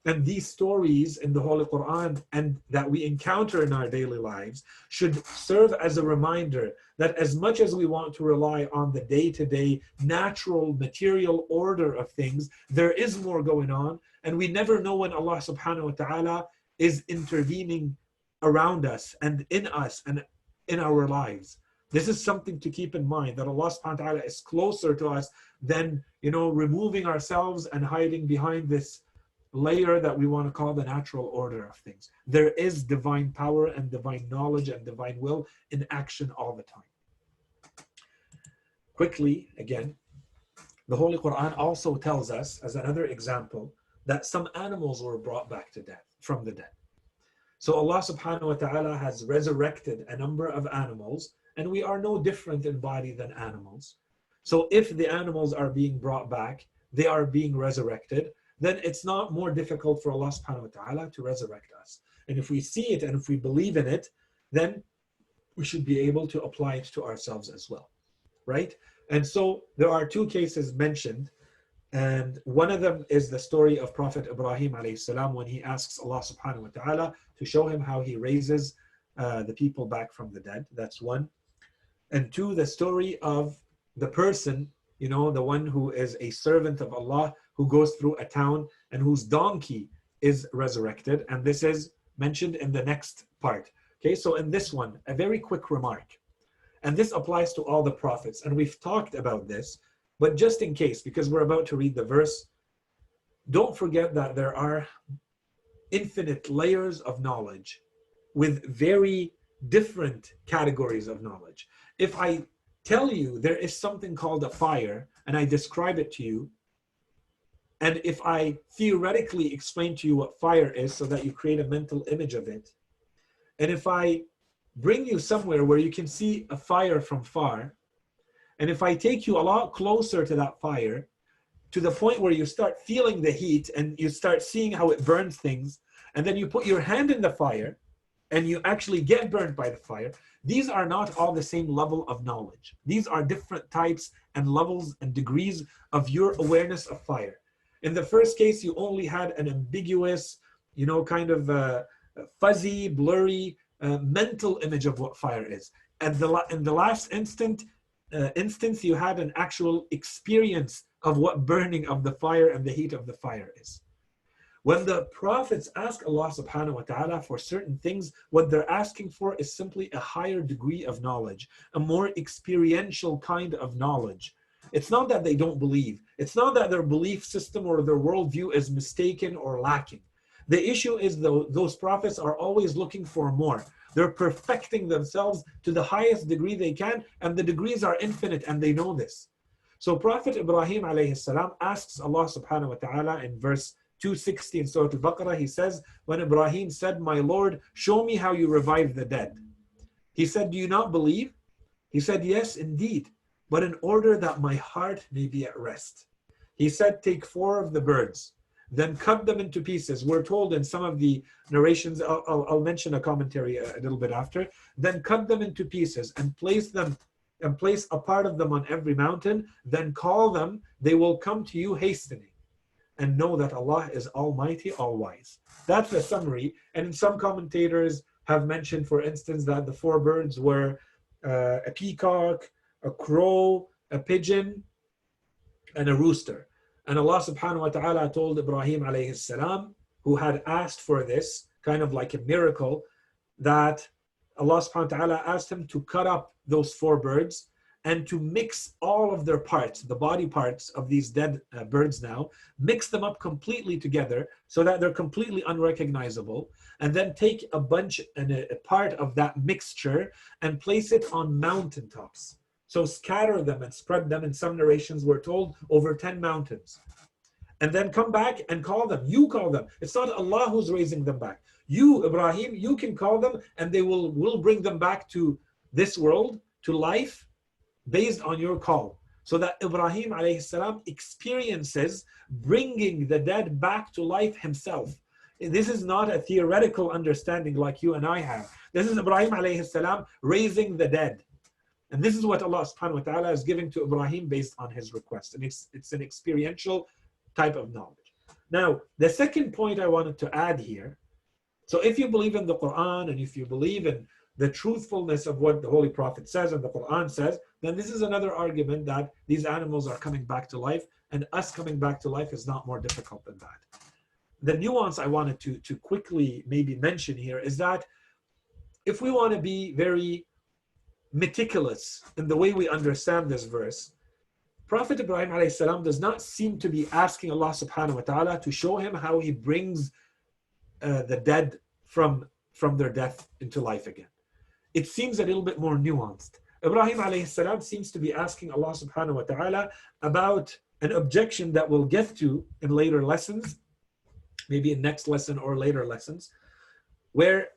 And these stories in the Holy Quran and that we encounter in our daily lives should serve as a reminder that as much as we want to rely on the day-to-day natural material order of things, there is more going on, and we never know when Allah subhanahu wa ta'ala is intervening around us and in our lives. This is something to keep in mind, that Allah subhanahu wa ta'ala is closer to us than, removing ourselves and hiding behind this layer that we want to call the natural order of things. There is divine power and divine knowledge and divine will in action all the time. Quickly, again, the Holy Quran also tells us, as another example, that some animals were brought back to death, from the dead. So Allah subhanahu wa ta'ala has resurrected a number of animals, and we are no different in body than animals. So if the animals are being brought back, they are being resurrected, then it's not more difficult for Allah subhanahu wa ta'ala to resurrect us. And if we see it and if we believe in it, then we should be able to apply it to ourselves as well, right? And so there are two cases mentioned, and one of them is the story of Prophet Ibrahim alayhi salam when he asks Allah subhanahu wa ta'ala to show him how he raises the people back from the dead. That's one. And two, the story of the person, the one who is a servant of Allah, who goes through a town and whose donkey is resurrected. And this is mentioned in the next part. Okay, so in this one, a very quick remark. And this applies to all the prophets. And we've talked about this, but just in case, because we're about to read the verse, don't forget that there are infinite layers of knowledge with very different categories of knowledge. If I tell you there is something called a fire and I describe it to you, and if I theoretically explain to you what fire is so that you create a mental image of it, and if I bring you somewhere where you can see a fire from far, and if I take you a lot closer to that fire, to the point where you start feeling the heat and you start seeing how it burns things, and then you put your hand in the fire, and you actually get burned by the fire, these are not all the same level of knowledge. These are different types and levels and degrees of your awareness of fire. In the first case, you only had an ambiguous, kind of fuzzy, blurry, mental image of what fire is. And in the last instance, you had an actual experience of what burning of the fire and the heat of the fire is. When the prophets ask Allah subhanahu wa ta'ala for certain things, what they're asking for is simply a higher degree of knowledge, a more experiential kind of knowledge. It's not that they don't believe. It's not that their belief system or their worldview is mistaken or lacking. The issue is those prophets are always looking for more. They're perfecting themselves to the highest degree they can, and the degrees are infinite, and they know this. So Prophet Ibrahim alayhi salam asks Allah subhanahu wa ta'ala in verse 260 in Surah Al-Baqarah, he says, when Ibrahim said, "My Lord, show me how you revive the dead." He said, "Do you not believe?" He said, "Yes, indeed, but in order that my heart may be at rest." He said, "Take 4 of the birds, then cut them into pieces." We're told in some of the narrations, I'll mention a commentary a little bit after, then cut them into pieces and place a part of them on every mountain, then call them, they will come to you hastening. And know that Allah is Almighty, All-Wise. That's the summary. And some commentators have mentioned, for instance, that the 4 birds were a peacock, a crow, a pigeon, and a rooster. And Allah subhanahu wa ta'ala told Ibrahim alayhi salam, who had asked for this, kind of like a miracle, that Allah subhanahu wa ta'ala asked him to cut up those 4 birds and to mix all of their parts, the body parts of these dead birds now, mix them up completely together so that they're completely unrecognizable, and then take a bunch and a part of that mixture and place it on mountaintops. So scatter them and spread them. In some narrations we're told over 10 mountains. And then come back and call them. You call them. It's not Allah who's raising them back. You, Ibrahim, you can call them, and they will bring them back to this world, to life, based on your call. So that Ibrahim alayhi salam experiences bringing the dead back to life himself. This is not a theoretical understanding like you and I have. This is Ibrahim alayhi salam raising the dead. And this is what Allah subhanahu wa ta'ala is giving to Ibrahim based on his request. And it's an experiential type of knowledge. Now, the second point I wanted to add here, so if you believe in the Qur'an and if you believe in the truthfulness of what the Holy Prophet says and the Qur'an says, then this is another argument that these animals are coming back to life, and us coming back to life is not more difficult than that. The nuance I wanted to quickly maybe mention here is that if we want to be very meticulous in the way we understand this verse, Prophet Ibrahim alayhi salam does not seem to be asking Allah subhanahu wa ta'ala to show him how he brings the dead from their death into life again. It seems a little bit more nuanced. Ibrahim alayhi salam seems to be asking Allah subhanahu wa ta'ala about an objection that we'll get to in later lessons, maybe in next lesson or later lessons, where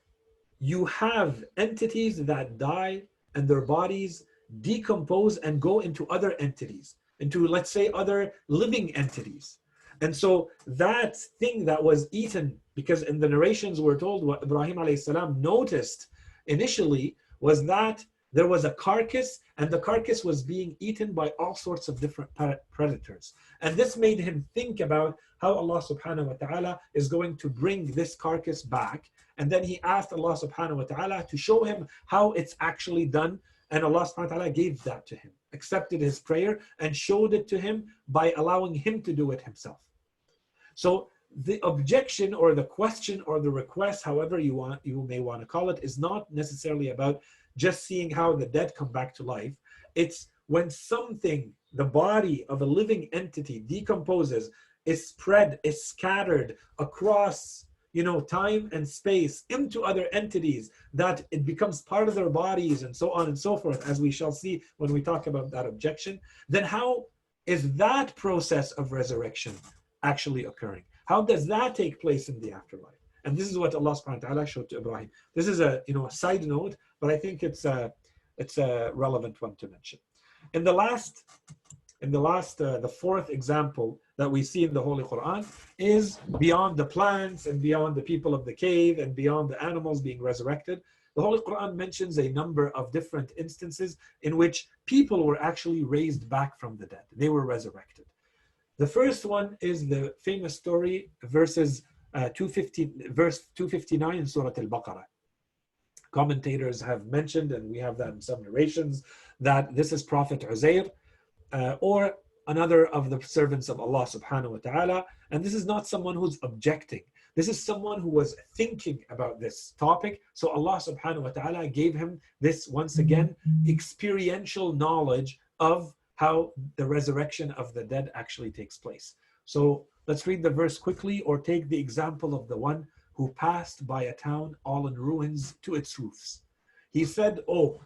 you have entities that die and their bodies decompose and go into other entities, into, let's say, other living entities. And so that thing that was eaten, because in the narrations we're told what Ibrahim alayhi salam noticed initially was that there was a carcass, and the carcass was being eaten by all sorts of different predators. And this made him think about how Allah subhanahu wa ta'ala is going to bring this carcass back. And then he asked Allah subhanahu wa ta'ala to show him how it's actually done. And Allah subhanahu wa ta'ala gave that to him, accepted his prayer and showed it to him by allowing him to do it himself. So the objection or the question or the request, however you may want to call it, is not necessarily about just seeing how the dead come back to life. It's when something, the body of a living entity, decomposes, is spread, is scattered across, time and space into other entities, that it becomes part of their bodies and so on and so forth, as we shall see when we talk about that objection. Then how is that process of resurrection actually occurring? How does that take place in the afterlife? And this is what Allah subhanahu wa ta'ala showed to Ibrahim. This is a side note, but I think it's a relevant one to mention. The fourth example that we see in the Holy Quran is beyond the plants and beyond the people of the cave and beyond the animals being resurrected. The Holy Quran mentions a number of different instances in which people were actually raised back from the dead. They were resurrected. The first one is the famous story, verse 259 in Surah Al-Baqarah. Commentators have mentioned, and we have that in some narrations, that this is Prophet Uzair or another of the servants of Allah subhanahu wa ta'ala. And this is not someone who's objecting. This is someone who was thinking about this topic. So Allah subhanahu wa ta'ala gave him this, once again, experiential knowledge of how the resurrection of the dead actually takes place. So let's read the verse quickly, or take the example of the one who passed by a town all in ruins to its roofs. He said, oh,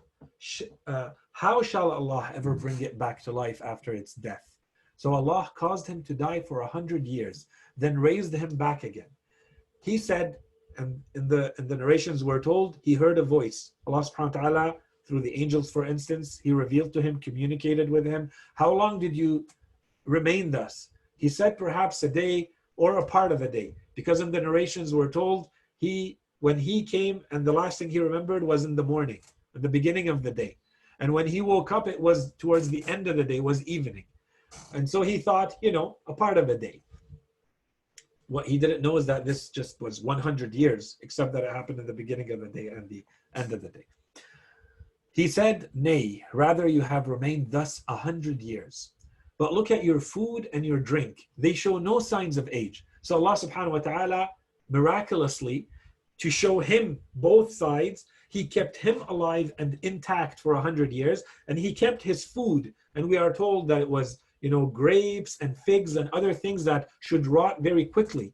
how shall Allah ever bring it back to life after its death? So Allah caused him to die for 100 years, then raised him back again. He said, and in the narrations we're told, he heard a voice. Allah subhanahu wa ta'ala, through the angels, for instance, he revealed to him, communicated with him. How long did you remain thus? He said, perhaps a day or a part of a day. Because in the narrations we're told, when he came, and the last thing he remembered was in the morning, at the beginning of the day. And when he woke up, it was towards the end of the day, was evening. And so he thought, a part of a day. What he didn't know is that this just was 100 years, except that it happened in the beginning of the day and the end of the day. He said, nay, rather you have remained thus 100 years. But look at your food and your drink. They show no signs of age. So Allah subhanahu wa ta'ala, miraculously, to show him both sides, he kept him alive and intact for 100 years, and he kept his food. And we are told that it was, grapes and figs and other things that should rot very quickly.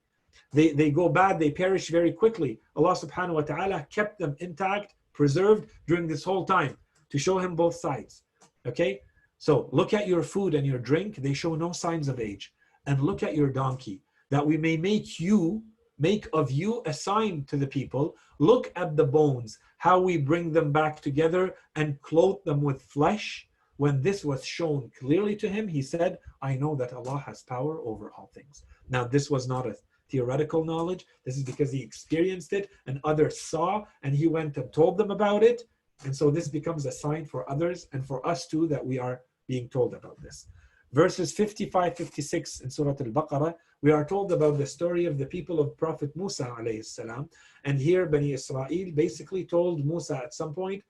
They go bad, they perish very quickly. Allah subhanahu wa ta'ala kept them intact, preserved during this whole time, to show him both sides. Okay? So look at your food and your drink, they show no signs of age. And look at your donkey, that we may make of you a sign to the people. Look at the bones, how we bring them back together and clothe them with flesh. When this was shown clearly to him, he said, I know that Allah has power over all things. Now, this was not a theoretical knowledge. This is because he experienced it and others saw, and he went and told them about it. And so this becomes a sign for others and for us too, that we are being told about this. Verses 55, 56 in Surah Al-Baqarah, we are told about the story of the people of Prophet Musa alayhi salam. And here Bani Israel basically told Musa at some point,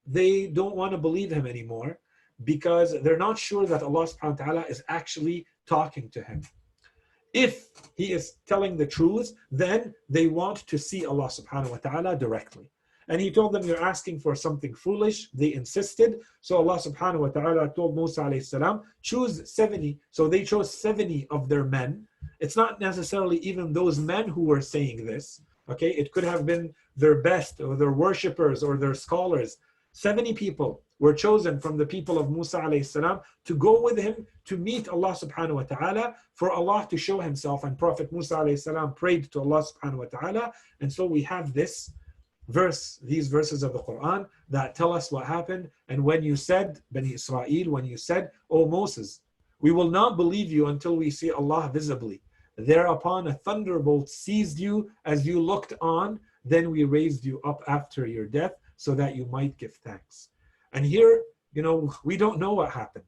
they don't want to believe him anymore because they're not sure that Allah subhanahu wa ta'ala is actually talking to him. If he is telling the truth, then they want to see Allah subhanahu wa ta'ala directly. And he told them, you're asking for something foolish. They insisted. So Allah subhanahu wa ta'ala told Musa alayhi salam, choose 70. So they chose 70 of their men. It's not necessarily even those men who were saying this. Okay, it could have been their best or their worshippers or their scholars. 70 people were chosen from the people of Musa alayhi salam to go with him to meet Allah subhanahu wa ta'ala, for Allah to show himself. And Prophet Musa alayhi salam prayed to Allah subhanahu wa ta'ala. And so we have this verse, these verses of the Qur'an that tell us what happened. And when you said, Bani Israel, when you said, O Moses, we will not believe you until we see Allah visibly. Thereupon a thunderbolt seized you as you looked on. Then we raised you up after your death so that you might give thanks. And here, we don't know what happened.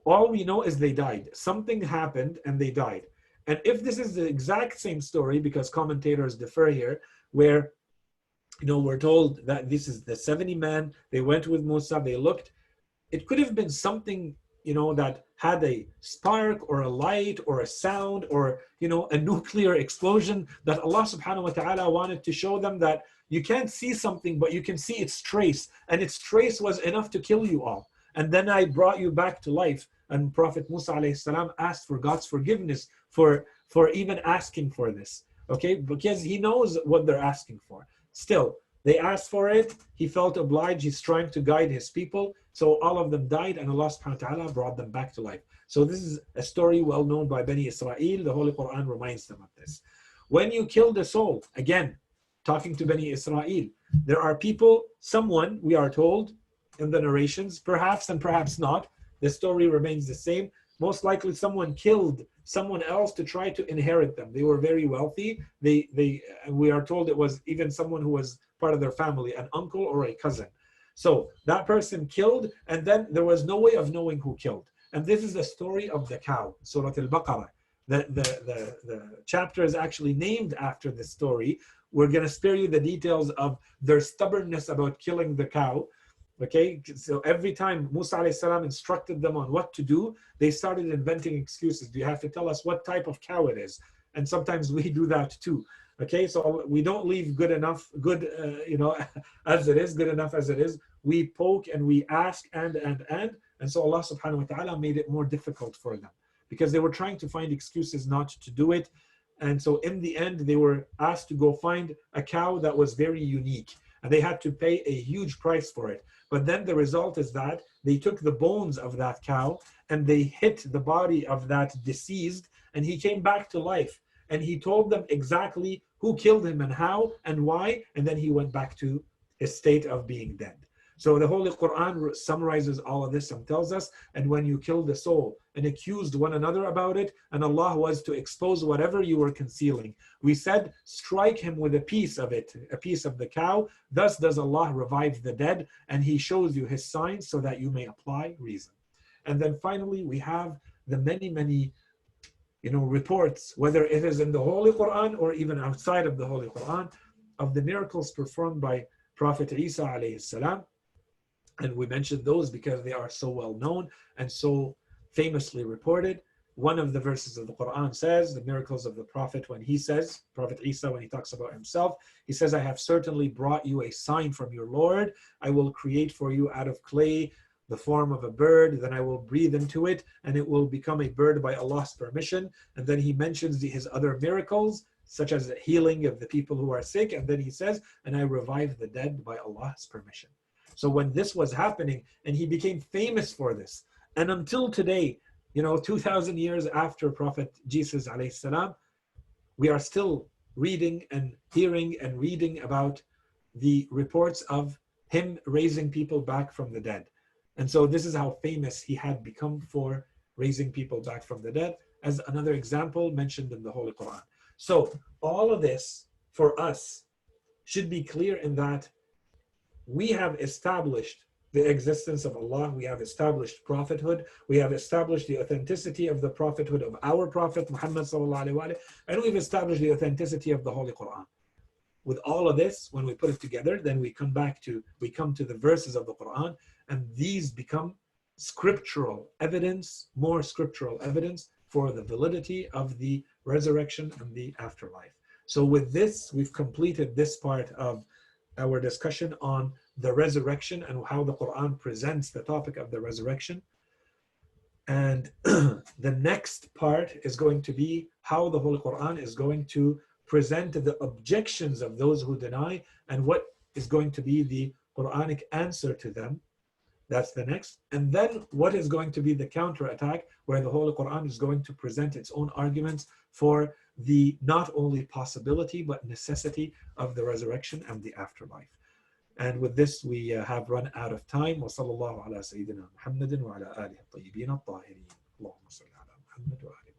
All we know is they died. Something happened and they died. And if this is the exact same story, because commentators differ here, where we're told that this is the 70 men, they went with Musa, they looked, it could have been something, that had a spark or a light or a sound or, a nuclear explosion, that Allah subhanahu wa ta'ala wanted to show them that you can't see something, but you can see its trace, and its trace was enough to kill you all. And then I brought you back to life. And Prophet Musa alayhi salam asked for God's forgiveness for even asking for this. Okay, because he knows what they're asking for. Still, they asked for it. He felt obliged. He's trying to guide his people. So all of them died, and Allah subhanahu wa ta'ala brought them back to life. So this is a story well known by Bani Israel. The Holy Quran reminds them of this. When you kill the soul, again, talking to Bani Israel, there are people, someone, we are told in the narrations, perhaps and perhaps not, the story remains the same, Most likely someone killed someone else to try to inherit them. They were very wealthy. We are told it was even someone who was part of their family, an uncle or a cousin. So that person killed, and then there was no way of knowing who killed. And this is the story of the cow, Surah Al-Baqarah. The chapter is actually named after this story. We're going to spare you the details of their stubbornness about killing the cow. Okay, so every time Musa alayhi salam instructed them on what to do, they started inventing excuses. Do you have to tell us what type of cow it is? And sometimes we do that too. Okay, so we don't leave good enough, as it is, good enough as it is. We poke and we ask and so Allah subhanahu wa ta'ala made it more difficult for them because they were trying to find excuses not to do it. And so in the end, they were asked to go find a cow that was very unique, and they had to pay a huge price for it. But then the result is that they took the bones of that cow and they hit the body of that deceased, and he came back to life. And he told them exactly who killed him and how and why, and then he went back to his state of being dead. So the Holy Qur'an summarizes all of this and tells us, and when you killed the soul and accused one another about it, and Allah was to expose whatever you were concealing, we said, strike him with a piece of it, a piece of the cow. Thus does Allah revive the dead, and he shows you his signs so that you may apply reason. And then finally, we have the many reports, whether it is in the Holy Quran or even outside of the Holy Quran, of the miracles performed by Prophet Isa alayhi salam. And we mentioned those because they are so well known and so famously reported. One of the verses of the Quran says, the miracles of the Prophet, when he says, Prophet Isa, when he talks about himself, he says, I have certainly brought you a sign from your Lord. I will create for you out of clay the form of a bird, then I will breathe into it, and it will become a bird by Allah's permission. And then he mentions his other miracles, such as the healing of the people who are sick. And then he says, and I revive the dead by Allah's permission. So when this was happening, and he became famous for this, and until today, 2,000 years after Prophet Jesus alayhi salam, we are still reading and hearing and reading about the reports of him raising people back from the dead. And so this is how famous he had become for raising people back from the dead, as another example mentioned in the Holy Quran. So all of this for us should be clear in that we have established the existence of Allah, we have established prophethood, we have established the authenticity of the prophethood of our Prophet Muhammad sallallahu alaihi wasallam, and we've established the authenticity of the Holy Quran. With all of this, when we put it together, then we come to the verses of the Quran, and these become scriptural evidence, more scriptural evidence for the validity of the resurrection and the afterlife. So with this, we've completed this part of our discussion on the resurrection and how the Quran presents the topic of the resurrection. And the next part is going to be how the Holy Quran is going to present the objections of those who deny and what is going to be the Quranic answer to them. That's the next. And then what is going to be the counterattack, where the Holy Quran is going to present its own arguments for the not only possibility but necessity of the resurrection and the afterlife. And with this, we have run out of time. وصلى الله على سيدنا محمد وعلى آله الطيبين الطاهرين. اللهم صل على محمد وآله